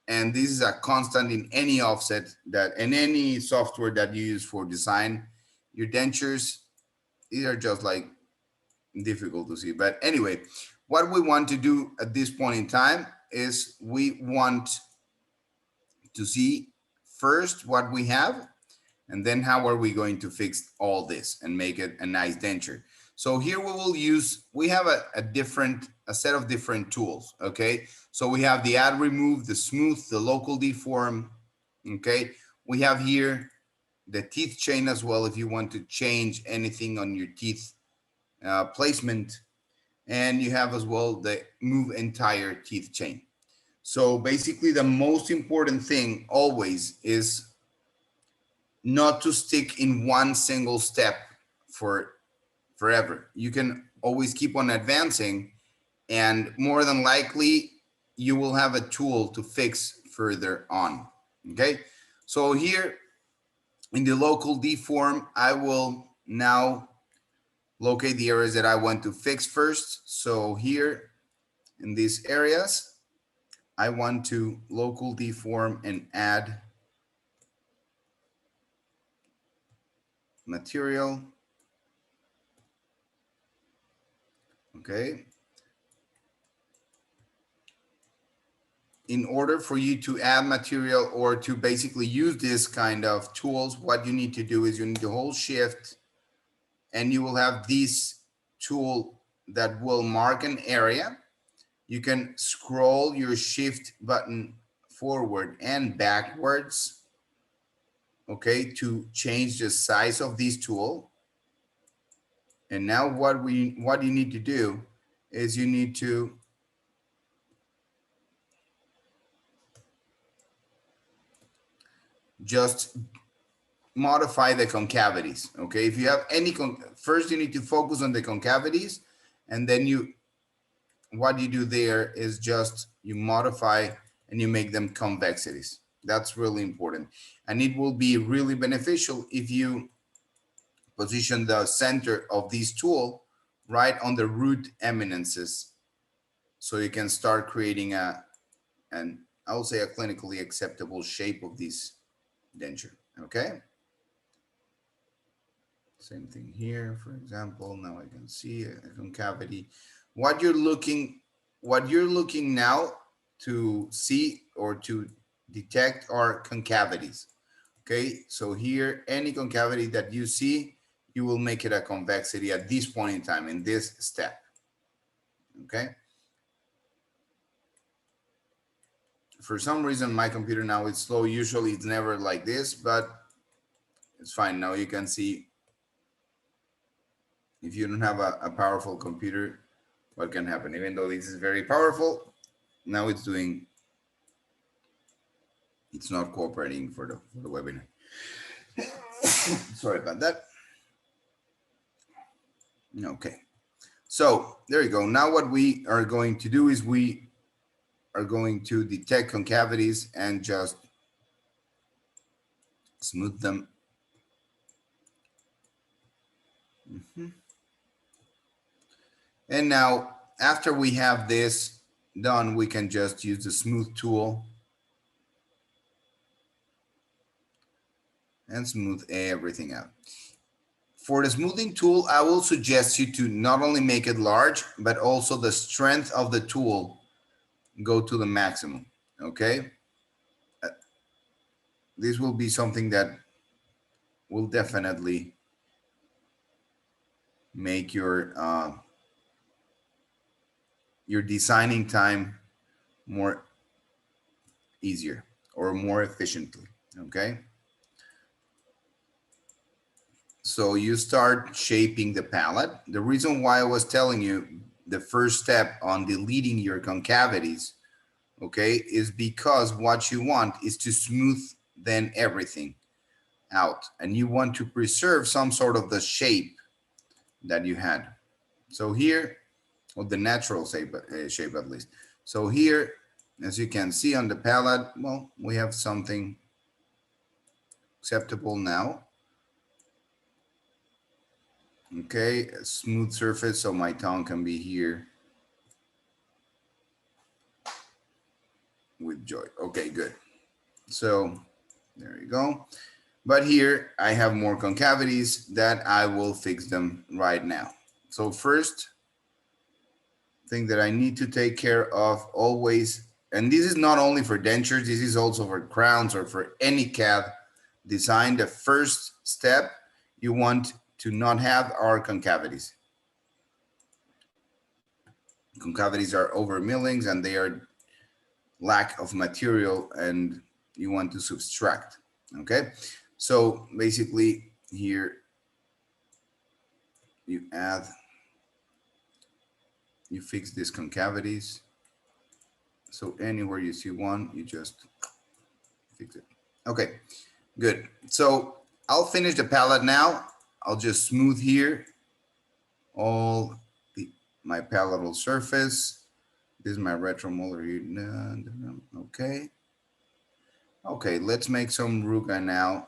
And this is a constant in any offset that in any software that you use for design. Your dentures, these are just like difficult to see. But anyway, what we want to do at this point in time is we want to see first what we have, and then how are we going to fix all this and make it a nice denture. So here we will use, we have a set of different tools, okay? So we have the add, remove, the smooth, the local deform, okay? We have here the teeth chain as well if you want to change anything on your teeth placement. And you have as well the move entire teeth chain. So basically the most important thing always is not to stick in one single step for forever. You can always keep on advancing, and more than likely you will have a tool to fix further on. Okay, so here in the local deform, I will now locate the areas that I want to fix first. So here in these areas, I want to local deform and add material. Okay. In order for you to add material or to basically use this kind of tools, what you need to do is you need to hold shift, and you will have this tool that will mark an area. You can scroll your shift button forward and backwards, okay, to change the size of this tool. And now what you need to do is you need to just modify the concavities. Okay, if you have any first you need to focus on the concavities, and then what you do there is just you modify and you make them convexities. That's really important, and it will be really beneficial if you position the center of this tool right on the root eminences, so you can start creating an I will say a clinically acceptable shape of this denture. Okay. Same thing here, for example. Now I can see a concavity. What you're looking now to see or to detect are concavities. Okay, so here, any concavity that you see, you will make it a convexity at this point in time, in this step. Okay. For some reason, my computer now is slow. Usually it's never like this, but it's fine. Now you can see, if you don't have a powerful computer, what can happen. Even though this is very powerful, now it's not cooperating for the webinar. Sorry about that. Okay, so there you go. Now what we are going to do is we are going to detect concavities and just smooth them. And now after we have this done, we can just use the smooth tool and smooth everything out. For the smoothing tool, I will suggest you to not only make it large, but also the strength of the tool go to the maximum, okay? This will be something that will definitely make your designing time more easier or more efficiently, okay? So you start shaping the palette. The reason why I was telling you the first step on deleting your concavities, okay, is because what you want is to smooth then everything out, and you want to preserve some sort of the shape that you had. So here, or the natural shape at least. So here, as you can see on the palette, well, we have something acceptable now. Okay, a smooth surface, so my tongue can be here with joy. Okay, good. So there you go. But here I have more concavities that I will fix them right now. So first, thing that I need to take care of always, and this is not only for dentures, this is also for crowns or for any CAD design. The first step you want to not have are concavities. Concavities are over millings and they are lack of material and you want to subtract. Okay, so basically here you add, you fix these concavities. So anywhere you see one, you just fix it. Okay, good. So I'll finish the palette now. I'll just smooth here all my palatal surface. This is my retromolar here. Okay. Okay, let's make some ruga now.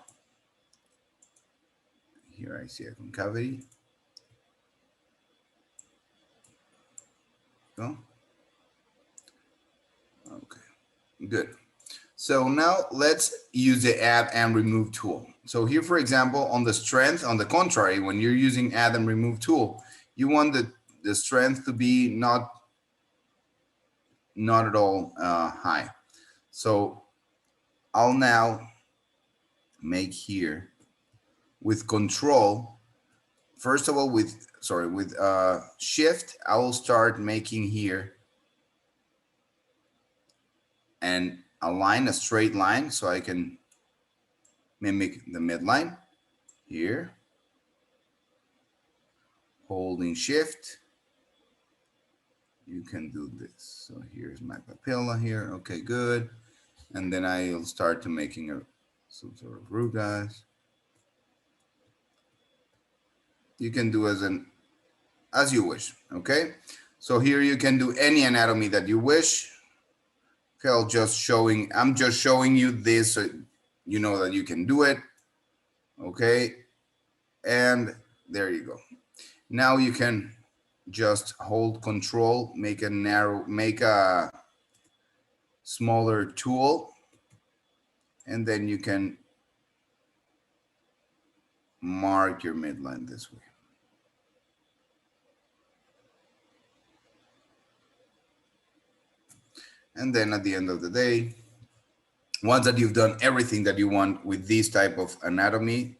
Here I see a concavity. Go. Okay, good. So now let's use the add and remove tool. So here, for example, on the strength, on the contrary, when you're using add and remove tool, you want the strength to be not at all high. So I'll now make here with control, first of all, with shift, I will start making here and align a straight line so I can mimic the midline here. Holding shift, you can do this. So here's my papilla here. Okay, good. And then I'll start to making some sort of root, guys. You can do as you wish. Okay. So here you can do any anatomy that you wish. Okay, I'm just showing you this so you know that you can do it. Okay. And there you go. Now you can just hold control, make a smaller tool, and then you can mark your midline this way. And then at the end of the day, once that you've done everything that you want with this type of anatomy,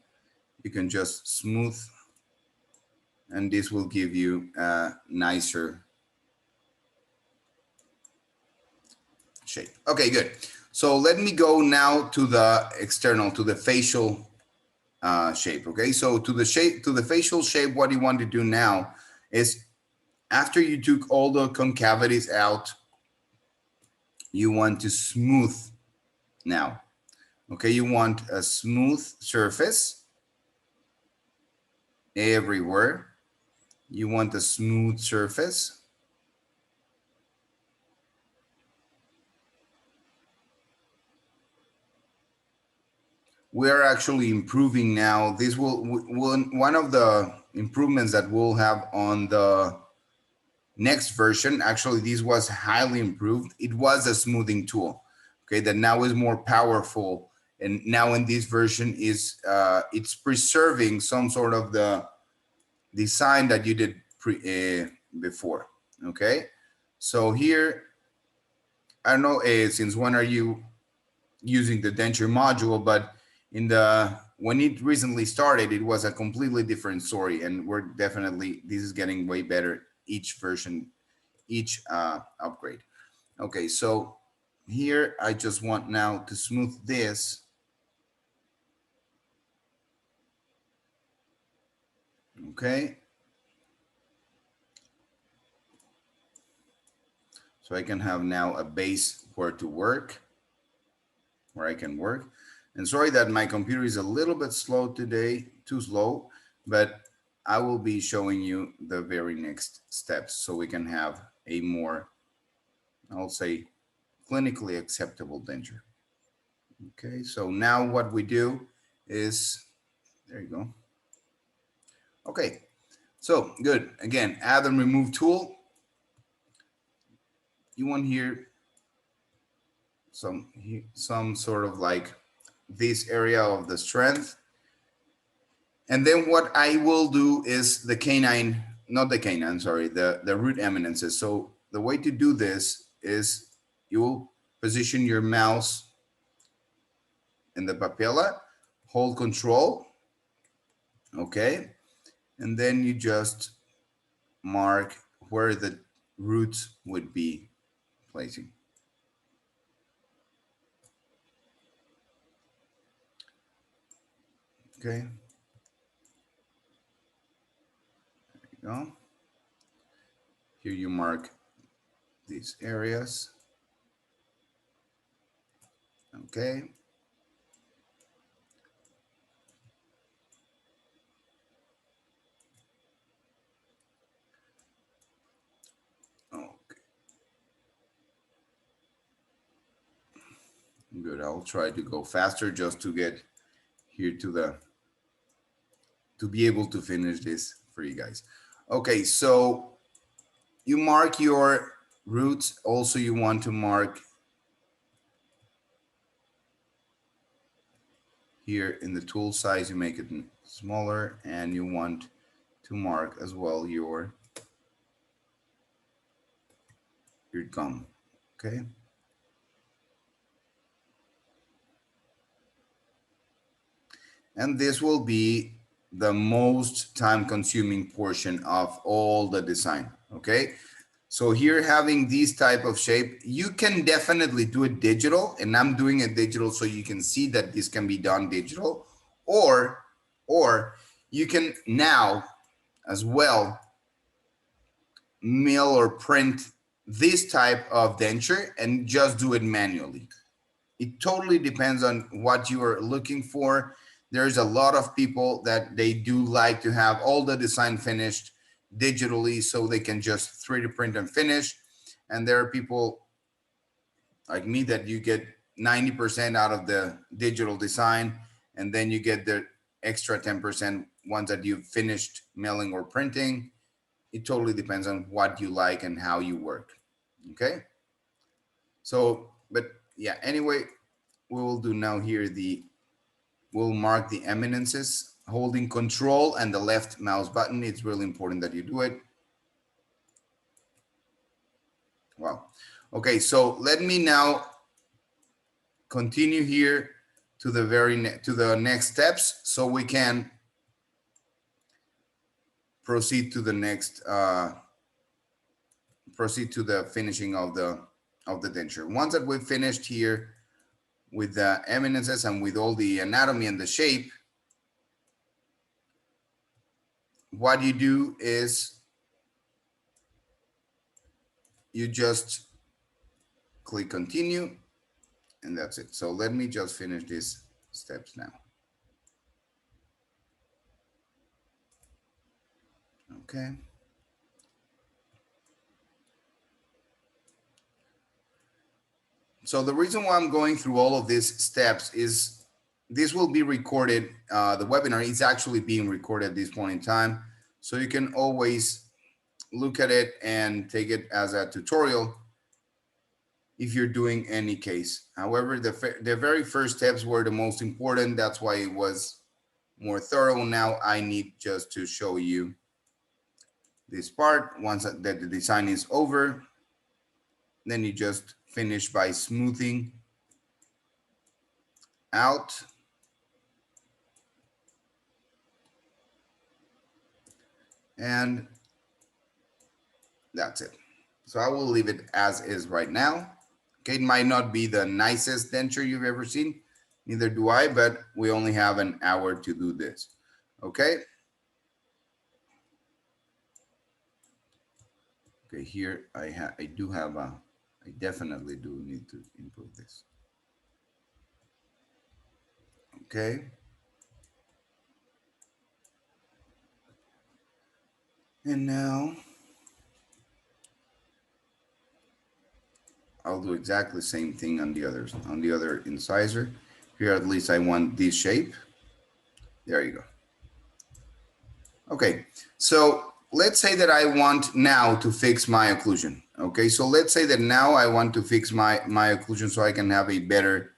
you can just smooth, and this will give you a nicer shape. Okay, good. So let me go now to the external, to the facial shape. Okay, so to the facial shape, what you want to do now is, after you took all the concavities out, you want to smooth now. Okay, you want a smooth surface everywhere. You want a smooth surface. We are actually improving now. This will one of the improvements that we'll have on the next version. Actually, this was highly improved. It was a smoothing tool, okay, that now is more powerful. And now in this version is it's preserving some sort of the design that you did before. Okay, so here, I don't know since when are you using the denture module, but in when it recently started, it was a completely different story, and we're definitely, this is getting way better each version, each upgrade. Okay, so here I just want now to smooth this. Okay, so I can have now a base where to work, where I can work. And sorry that my computer is a little bit slow today, too slow, but I will be showing you the very next steps so we can have a more, I'll say, clinically acceptable denture. Okay, so now what we do is, there you go. Okay, so good. Again, add and remove tool. You want here some sort of like this area of the strength. And then what I will do is the canine not the canine, sorry, the root eminences. So the way to do this is you will position your mouse in the papilla, hold control, okay? And then you just mark where the roots would be placing. Okay, there you go. Here you mark these areas. Okay. Okay. Good. I'll try to go faster just to get here to be able to finish this for you guys. Okay, so you mark your roots. Also, you want to mark here in the tool size, you make it smaller, and you want to mark as well your gum. Okay. And this will be the most time consuming portion of all the design. Okay. So here having this type of shape, you can definitely do it digital, and I'm doing it digital so you can see that this can be done digital, or you can now as well mill or print this type of denture and just do it manually. It totally depends on what you are looking for. There's a lot of people that they do like to have all the design finished digitally so they can just 3D print and finish. And there are people like me that you get 90% out of the digital design, and then you get the extra 10% ones that you've finished milling or printing. It totally depends on what you like and how you work. Okay. So, but yeah, anyway, we will do now here we'll mark the eminences, holding control and the left mouse button. It's really important that you do it. Wow. Okay, so let me now continue here to the next steps so we can proceed to the next proceed to the finishing of the denture. Once that we've finished here with the eminences and with all the anatomy and the shape, what you do is you just click continue, and that's it. So let me just finish these steps now. Okay. So the reason why I'm going through all of these steps is this will be recorded. The webinar is actually being recorded at this point in time. So you can always look at it and take it as a tutorial if you're doing any case. However, the very first steps were the most important. That's why it was more thorough. Now I need just to show you this part. Once that the design is over, then you just finish by smoothing out. And that's it. So I will leave it as is right now. Okay, it might not be the nicest denture you've ever seen, neither do I, but we only have an hour to do this. Okay. Okay, here I definitely do need to improve this. Okay. And now I'll do exactly the same thing on the other incisor. Here at least I want this shape. There you go. Okay, so let's say that I want now to fix my occlusion. Okay, so let's say that now I want to fix my occlusion so I can have a better,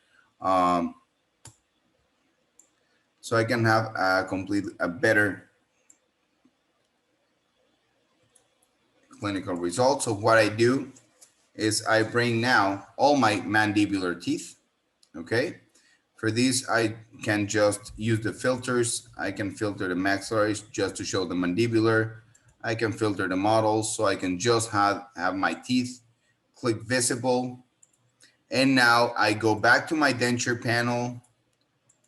so I can have a better clinical results. So what I do is I bring now all my mandibular teeth, okay? For these, I can just use the filters. I can filter the maxillaries just to show the mandibular. I can filter the models, so I can just have my teeth, click visible. And now I go back to my denture panel,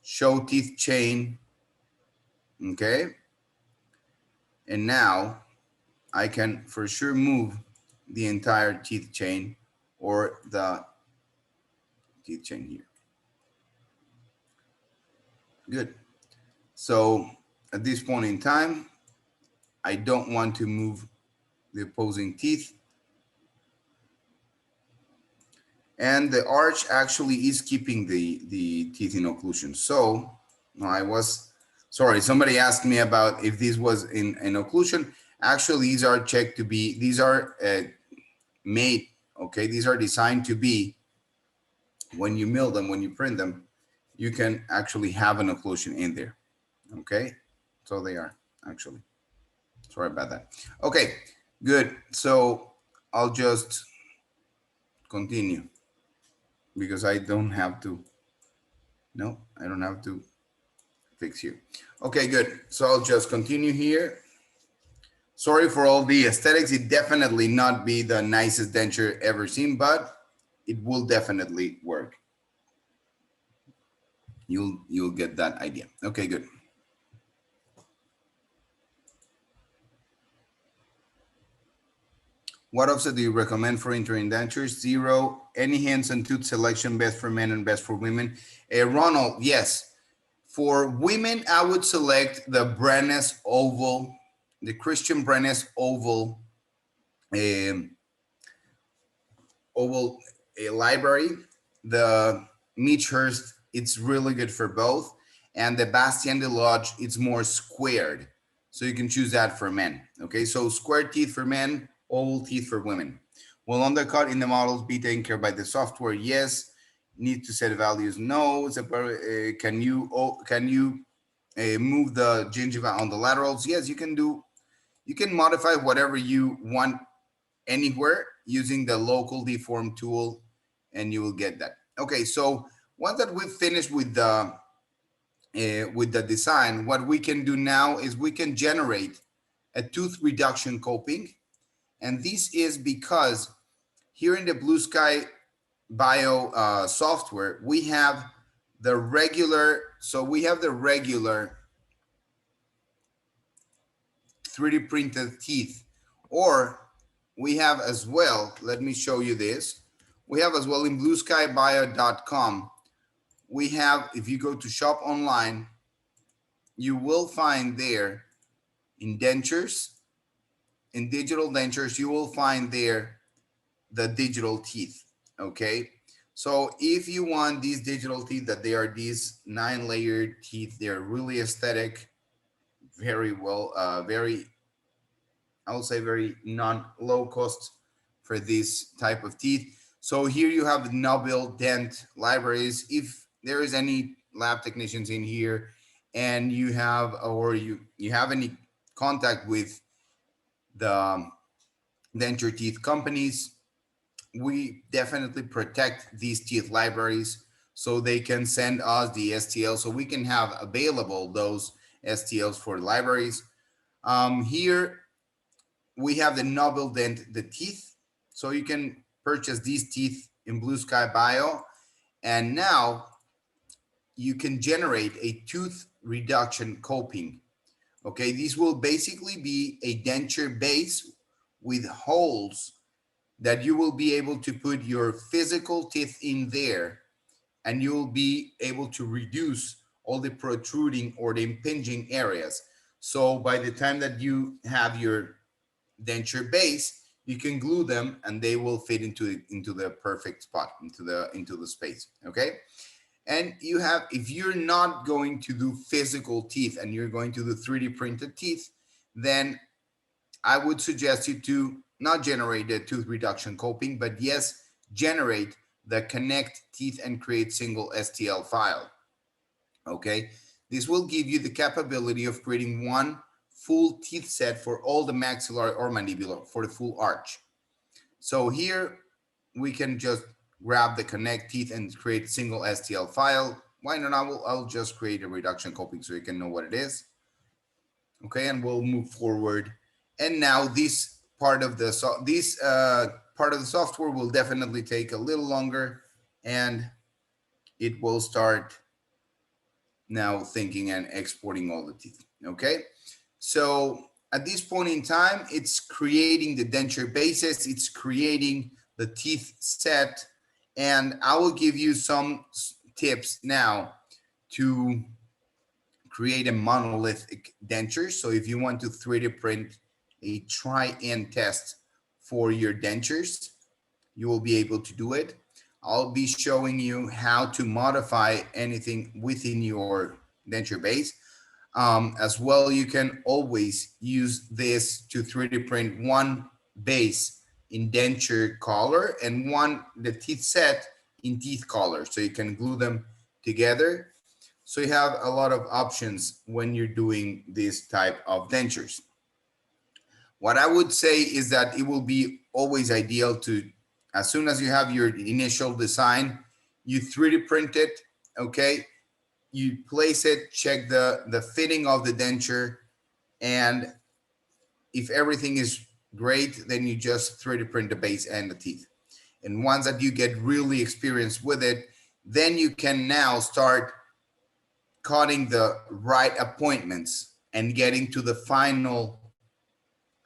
show teeth chain, okay? And now I can for sure move the entire teeth chain or the teeth chain here. Good. So at this point in time, I don't want to move the opposing teeth. And the arch actually is keeping the teeth in occlusion. So no, I was, sorry, somebody asked me about if this was in occlusion. Actually, these are checked to be, these are made, okay? These are designed to be, when you mill them, when you print them, you can actually have an occlusion in there, okay? So they are actually, sorry about that. Okay, good. So I'll just continue because I don't have to, no, I don't have to fix you. Okay, good. So I'll just continue here. Sorry for all the aesthetics. It definitely not be the nicest denture ever seen, but it will definitely work. You'll get that idea. Okay, good. What offset do you recommend for entering dentures? 0. Any hands and tooth selection best for men and best for women? Ronald, yes. For women, I would select the Brenes Oval, the Christian Brenes Oval, um, Oval library. The Meechhurst, it's really good for both. And the Bastien de Lodge, it's more squared. So you can choose that for men. Okay, so square teeth for men, oval teeth for women. Will undercut in the models be taken care by the software? Yes. Need to set values? No. Can you move the gingiva on the laterals? Yes, you can do. You can modify whatever you want anywhere using the local deform tool, and you will get that. Okay, so once that we've finished with the design, what we can do now is we can generate a tooth reduction coping. And this is because here in the Blue Sky Bio software, we have the regular, so we have the regular 3D printed teeth, or we have as well, let me show you this. We have as well in blueskybio.com. We have, if you go to shop online, you will find there in dentures, in digital dentures, you will find there the digital teeth, okay? So if you want these digital teeth, that they are these 9-layered teeth, they're really aesthetic, very well, very, I would say very low cost for this type of teeth. So here you have Nobel Dent libraries. If there is any lab technicians in here and you have, or you have any contact with the denture teeth companies, we definitely protect these teeth libraries so they can send us the STL so we can have available those STLs for libraries. Here we have the Nobel Dent, the teeth. So you can purchase these teeth in Blue Sky Bio. And now you can generate a tooth reduction coping. Okay, these will basically be a denture base with holes that you will be able to put your physical teeth in there, and you will be able to reduce all the protruding or the impinging areas. So by the time that you have your denture base, you can glue them and they will fit into the perfect spot, into the space. Okay. And you have, if you're not going to do physical teeth and you're going to do 3D printed teeth, then I would suggest you to not generate the tooth reduction coping, but yes, generate the connect teeth and create single STL file. Okay. This will give you the capability of creating one full teeth set for all the maxillary or mandibular for the full arch. So here we can just grab the connect teeth and create single STL file. Why not? I'll just create a reduction coping so you can know what it is. Okay, and we'll move forward. And now this part of the part of the software will definitely take a little longer, and it will start now thinking and exporting all the teeth. Okay, so at this point in time, it's creating the denture bases, it's creating the teeth set, and I will give you some tips now to create a monolithic denture. So if you want to 3D print a try and test for your dentures, you will be able to do it. I'll be showing you how to modify anything within your denture base. As well, you can always use this to 3D print one base in denture color and the teeth set in teeth color. So you can glue them together. So you have a lot of options when you're doing this type of dentures. What I would say is that it will be always ideal to, as soon as you have your initial design, you 3D print it, okay? You place it, check the fitting of the denture, and if everything is great, then you just 3D print the base and the teeth. And once that you get really experienced with it, then you can now start cutting the right appointments and getting to the final,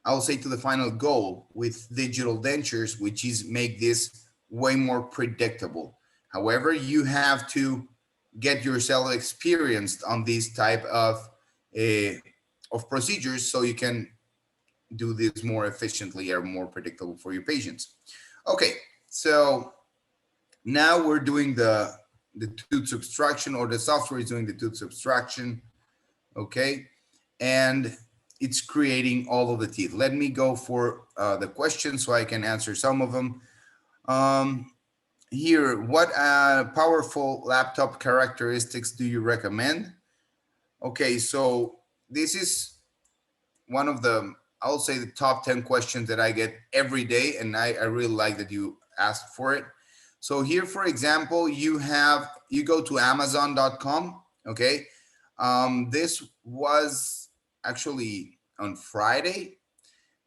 I'll say to the final goal with digital dentures, which is make this way more predictable. However, you have to get yourself experienced on this type of procedures so you can do this more efficiently or more predictable for your patients. Okay, so now we're doing the tooth subtraction, or the software is doing the tooth subtraction, okay? And it's creating all of the teeth. Let me go for the questions so I can answer some of them. Here, what powerful laptop characteristics do you recommend? Okay, so this is one of the, I'll say the top 10 questions that I get every day, and I really like that you asked for it. So here, for example, you go to Amazon.com, okay? This was actually on Friday.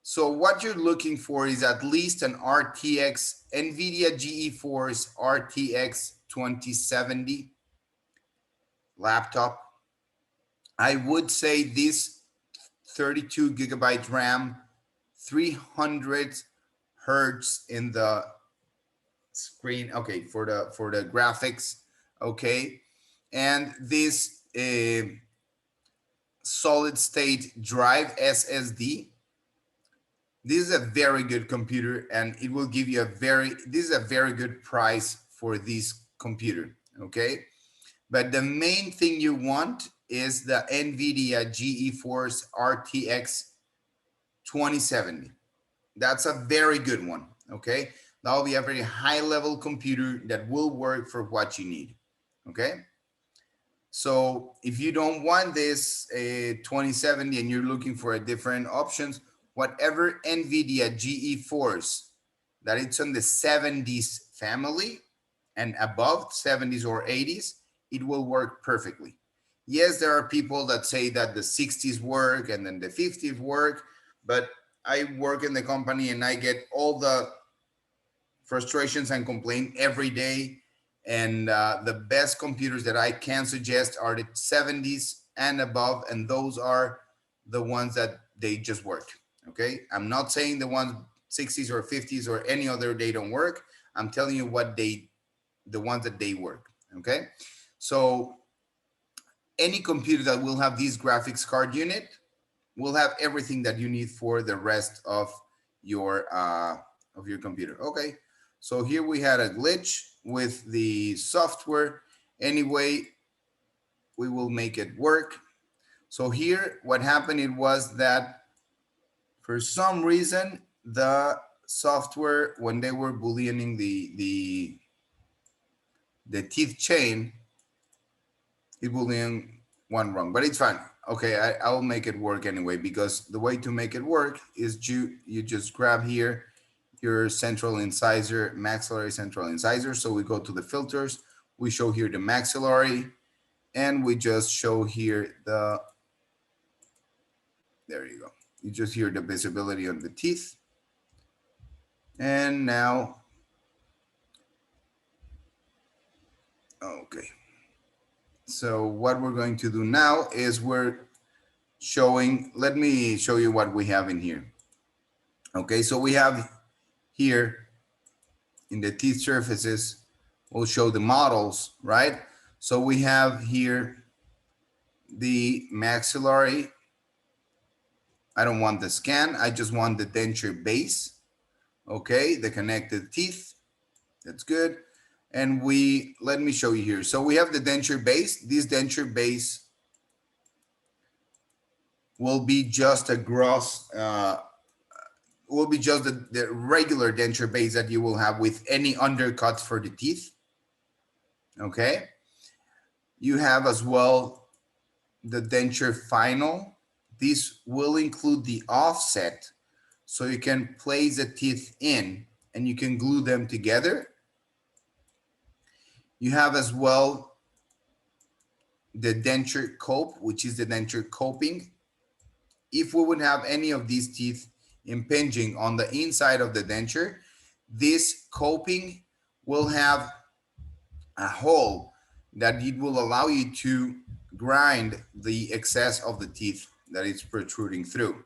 So what you're looking for is at least an RTX, NVIDIA GeForce RTX 2070 laptop. I would say this 32 gigabyte RAM, 300 hertz in the screen, okay, for the graphics, okay, and this solid state drive SSD. This is a very good computer, and it will give you this is a very good price for this computer, okay? But the main thing you want is the NVIDIA GeForce RTX 2070. That's a very good one, okay? That'll be a very high level computer that will work for what you need, okay? So if you don't want this 2070 and you're looking for a different options, whatever NVIDIA GeForce that it's on the 70s family and above, 70s or 80s, it will work perfectly. Yes, there are people that say that the 60s work and then the 50s work, but I work in the company and I get all the frustrations and complaints every day. And the best computers that I can suggest are the 70s and above, and those are the ones that they just work, okay? I'm not saying the ones 60s or 50s or any other, they don't work. I'm telling you the ones that they work, okay? So any computer that will have this graphics card unit will have everything that you need for the rest of your computer, okay? So here we had a glitch with the software. Anyway, we will make it work. So here, what happened, it was that for some reason, the software, when they were booleaning the teeth chain, it boolean one wrong, but it's fine. okay, I'll make it work anyway, because the way to make it work is you just grab here your central incisor, maxillary central incisor. So we go to the filters, we show here the maxillary, and we just show here the, there you go. You just hear the visibility on the teeth. And now, okay. So what we're going to do now is we're showing, let me show you what we have in here. Okay, so we have here in the teeth surfaces, we'll show the models, right? So we have here the maxillary. I don't want the scan, I just want the denture base. Okay, the connected teeth, that's good. And let me show you here. So we have the denture base. This denture base will be just a gross, will be just the regular denture base that you will have with any undercuts for the teeth. Okay. You have as well the denture final. This will include the offset, so you can place the teeth in and you can glue them together. You have as well the denture cope, which is the denture coping. If we would have any of these teeth impinging on the inside of the denture, this coping will have a hole that it will allow you to grind the excess of the teeth that is protruding through.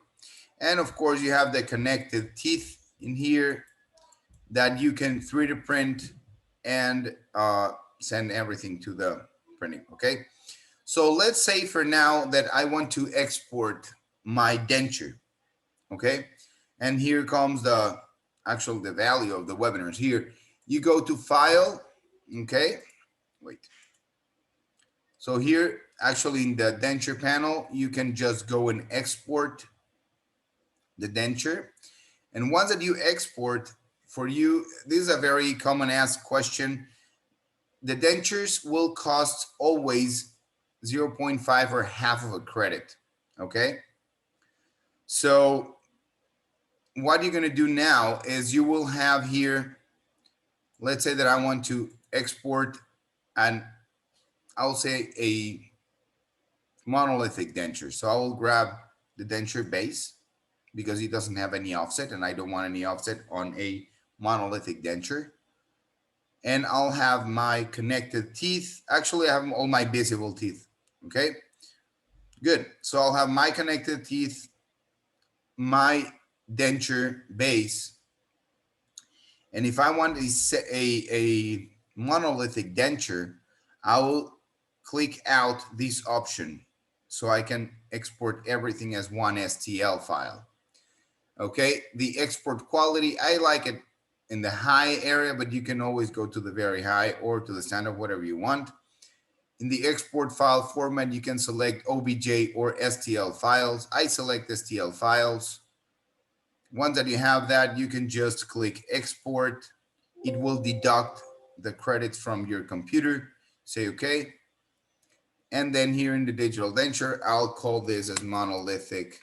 And of course, you have the connected teeth in here that you can 3D print and send everything to the printing, okay? So let's say for now that I want to export my denture, okay? And here comes the value of the webinars. Here, you go to File, okay? Wait. So here, actually in the denture panel, you can just go and export the denture. And once that you export, for you, this is a very common asked question. The dentures will cost always 0.5 or half of a credit, okay? So what you're gonna do now is you will have here, let's say that I want to export an, I'll say a monolithic denture. So I will grab the denture base because it doesn't have any offset and I don't want any offset on a monolithic denture. And I'll have my connected teeth. Actually, I have all my visible teeth, okay? Good, so I'll have my connected teeth, my denture base. And if I want a monolithic denture, I will click out this option so I can export everything as one STL file. Okay, the export quality, I like it in the high area, but you can always go to the very high or to the standard, whatever you want. In the export file format, you can select OBJ or STL files. I select STL files. Once that you have that, you can just click export. It will deduct the credits from your computer. Say okay. And then here in the digital denture, I'll call this as monolithic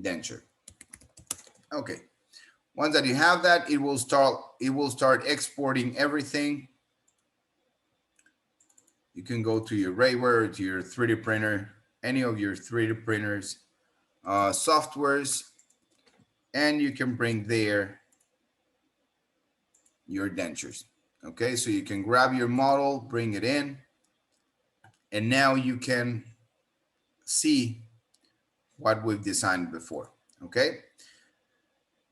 denture. Okay. Once that you have that, it will start exporting everything. You can go to your Rayware, to your 3D printer, any of your 3D printers, softwares, and you can bring there your dentures. Okay, so you can grab your model, bring it in, and now you can see what we've designed before. Okay,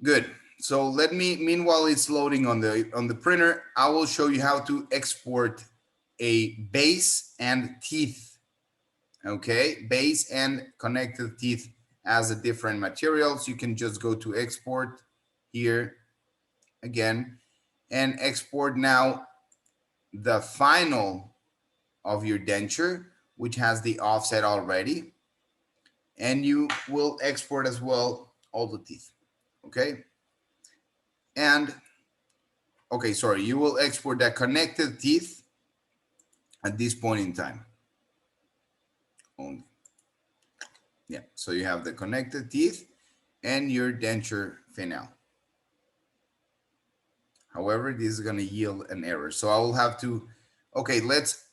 good. So let me, meanwhile it's loading on the printer, I will show you how to export a base and teeth. Okay, base and connected teeth as a different materials. You can just go to export here again and export now the final of your denture, which has the offset already. And you will export as well all the teeth. Okay. And okay, sorry, you will export the connected teeth at this point in time only. Yeah, so you have the connected teeth and your denture finale. However, this is going to yield an error. So I will have to, okay, let's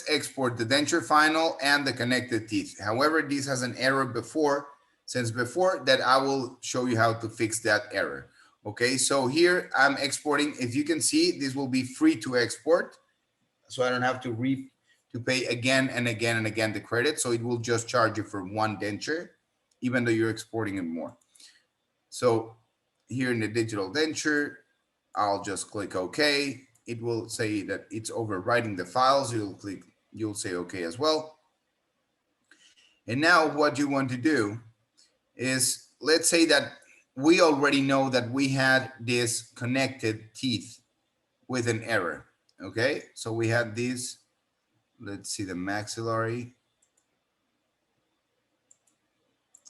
export the denture final and the connected teeth. However, this has an error before, since before that I will show you how to fix that error. Okay, so here I'm exporting. If you can see, this will be free to export. So I don't have to pay again and again and again the credit. So it will just charge you for one denture, even though you're exporting it more. So here in the digital denture, I'll just click OK. It will say that it's overwriting the files. You'll say OK as well. And now what you want to do is, let's say that we already know that we had this connected teeth with an error. Okay, so we had this, let's see the maxillary.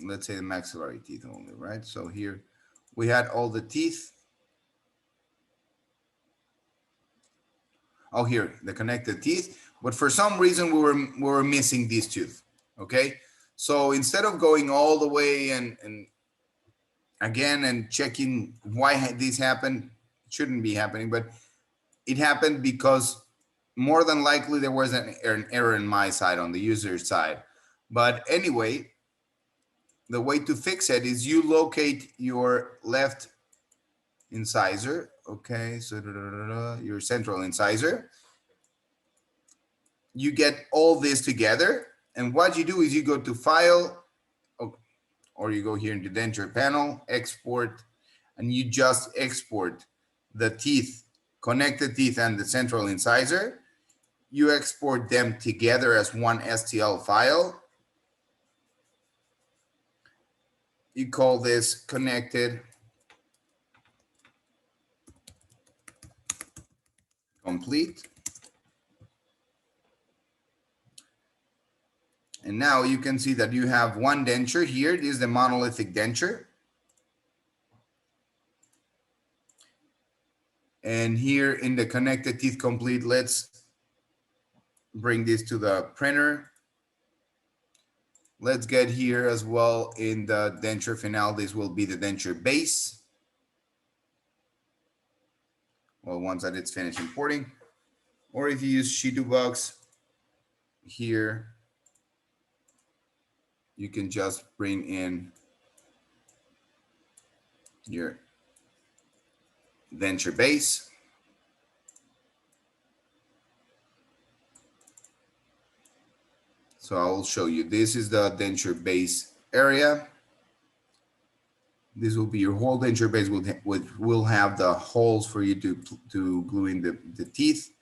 Let's say the maxillary teeth only, right? So here we had all the teeth. Oh, here, the connected teeth. But for some reason, we were missing these tooth, okay? So instead of going all the way and again and checking why this happened, it shouldn't be happening, but it happened because more than likely there was an error in my side, on the user side. But anyway, the way to fix it is you locate your left incisor, okay? So your central incisor. You get all this together, and what you do is you go to File, or you go here in the denture panel, Export, and you just export the teeth, connected teeth and the central incisor. You export them together as one STL file. You call this connected complete. And now you can see that you have one denture here. This is the monolithic denture. And here in the connected teeth complete, let's bring this to the printer. Let's get here as well in the denture finale. This will be the denture base. Well, once that it's finished importing, or if you use Shidobox here, you can just bring in your denture base. So I will show you. This is the denture base area. This will be your whole denture base, which will have the holes for you to glue in the teeth,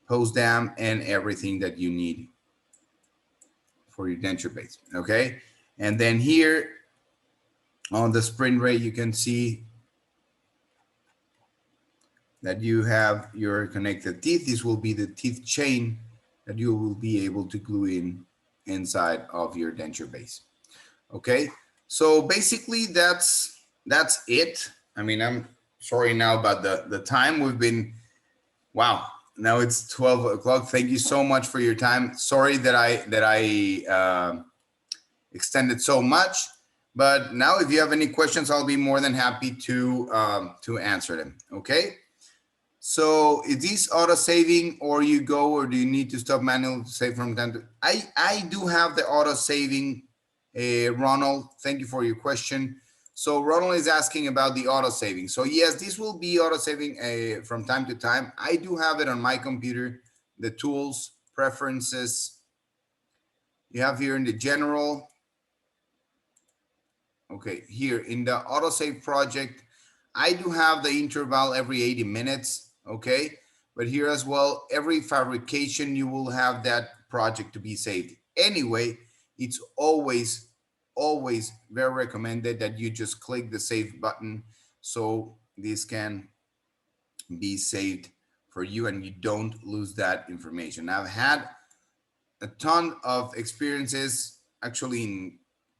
post dam, and everything that you need for your denture base, okay? And then here on the sprint rate, you can see that you have your connected teeth. This will be the teeth chain that you will be able to glue in inside of your denture base. Okay, so basically that's it. I mean, I'm sorry now about the time. We've been, wow, now it's 12 o'clock. Thank you so much for your time. Sorry that I extended so much, but now if you have any questions, I'll be more than happy to answer them. Okay. So is this auto saving, or you go, or do you need to stop manual to save from time to? I do have the auto saving, Ronald. Thank you for your question. So Ronald is asking about the auto saving. So yes, this will be auto saving from time to time. I do have it on my computer. The tools, preferences. You have here in the general. Okay, here in the autosave project, I do have the interval every 80 minutes, okay? But here as well, every fabrication, you will have that project to be saved. Anyway, it's always very recommended that you just click the save button so this can be saved for you and you don't lose that information. I've had a ton of experiences actually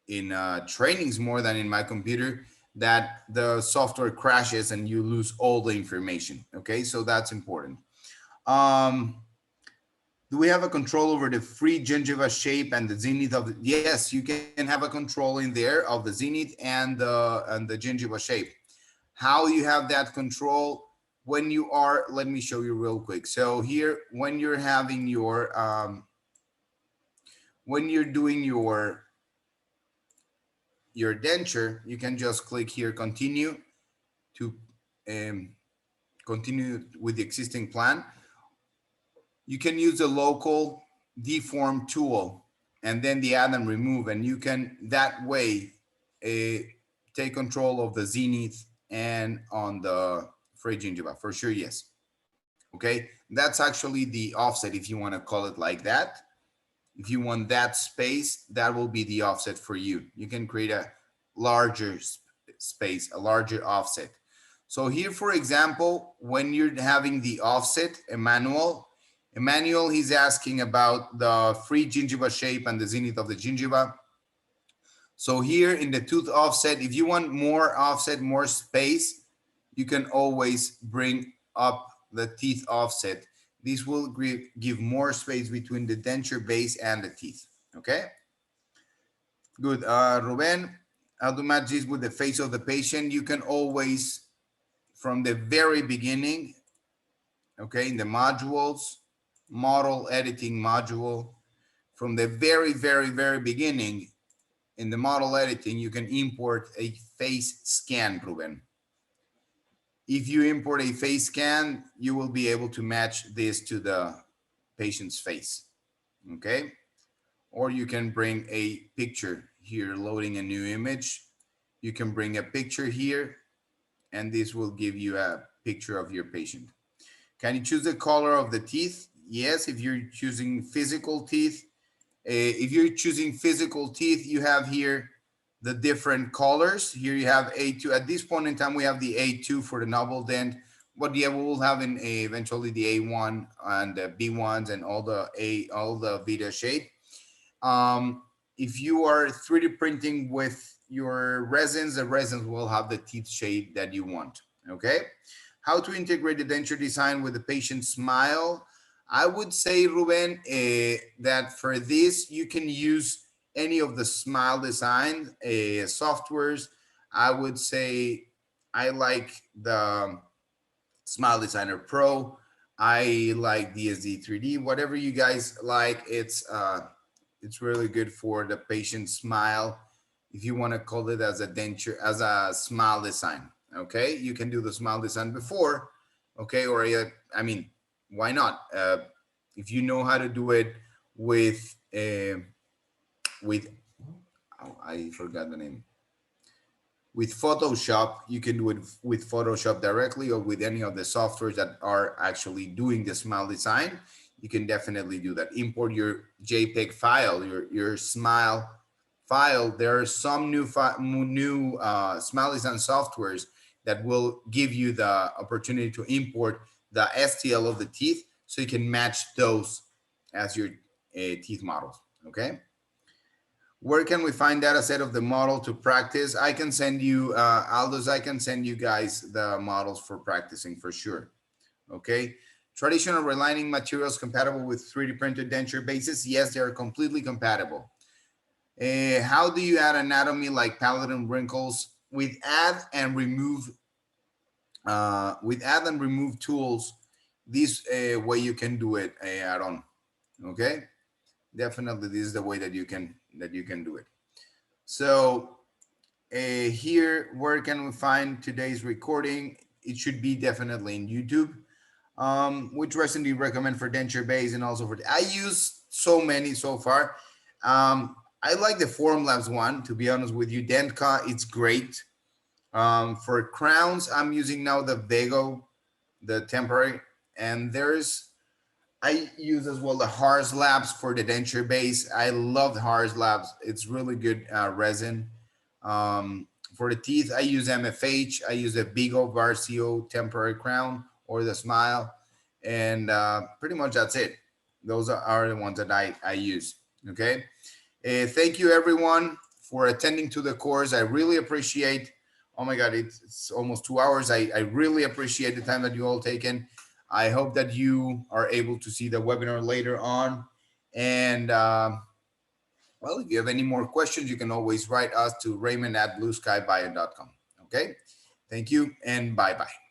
in trainings more than in my computer, that the software crashes and you lose all the information. Okay, so that's important. Do we have a control over the free gingiva shape and the zenith of the, yes, you can have a control in there of the zenith and the gingiva shape. How you have that control when you are, let me show you real quick. So here, when you're having your, when you're doing your denture, you can just click here, continue to um, continue with the existing plan. You can use the local deform tool and then the add and remove, and you can that way take control of the zenith and on the free gingiva for sure. Yes. Okay. That's actually the offset if you want to call it like that. If you want that space, that will be the offset for you. You can create a larger space, a larger offset. So here, for example, when you're having the offset, Emmanuel, he's asking about the free gingiva shape and the zenith of the gingiva. So here in the tooth offset, if you want more offset, more space, you can always bring up the teeth offset. This will give more space between the denture base and the teeth. Okay, good. Ruben, how to match this with the face of the patient? You can always, from the very beginning, okay, in the modules, model editing module, from the very beginning, in the model editing, you can import a face scan, Ruben. If you import a face scan, you will be able to match this to the patient's face, okay? Or you can bring a picture here, loading a new image. You can bring a picture here, and this will give you a picture of your patient. Can you choose the color of the teeth? Yes, if you're choosing physical teeth. If you're choosing physical teeth, you have here the different colors. Here you have A2. At this point in time, we have the A2 for the novel dent, but yeah, we will have eventually the A1 and the B1s and all the Vita shape. If you are 3D printing with your resins, the resins will have the teeth shape that you want. Okay. How to integrate the denture design with the patient smile? I would say, Ruben, that for this, you can use any of the smile design softwares. I would say I like the Smile Designer Pro. I like DSD 3D, whatever you guys like. It's really good for the patient smile. If you want to call it as a denture, as a smile design, okay, you can do the smile design before, okay, or I mean, why not? If you know how to do it with oh, I forgot the name. With Photoshop, you can do it with Photoshop directly or with any of the softwares that are actually doing the smile design. You can definitely do that. Import your JPEG file, your smile file. There are some new smile design softwares that will give you the opportunity to import the STL of the teeth, so you can match those as your teeth models. Okay. Where can we find data set of the model to practice? I can send you, Aldous, I can send you guys the models for practicing for sure. Okay. Traditional relining materials compatible with 3D printed denture bases? Yes, they are completely compatible. How do you add anatomy like palate and wrinkles? With add and remove tools, this way you can do it add-on. Okay, definitely this is the way that you can do it. So here, where can we find today's recording? It should be definitely in YouTube. Which resin do you recommend for denture base and also for I use so many so far. I like the Formlabs one, to be honest with you. Dentka, it's great. For crowns, I'm using now the Vego, the temporary, and I use as well the Hars Labs for the denture base. I love the Hars Labs. It's really good resin. For the teeth, I use MFH. I use a Vigo Varcio temporary crown or the Smile, and pretty much that's it. Those are the ones that I use. Okay. Thank you everyone for attending to the course. I really appreciate. Oh my God, it's almost 2 hours. I really appreciate the time that you all taken. I hope that you are able to see the webinar later on. And well, if you have any more questions, you can always write us to Raymond at blueskybio.com. Okay, thank you and bye-bye.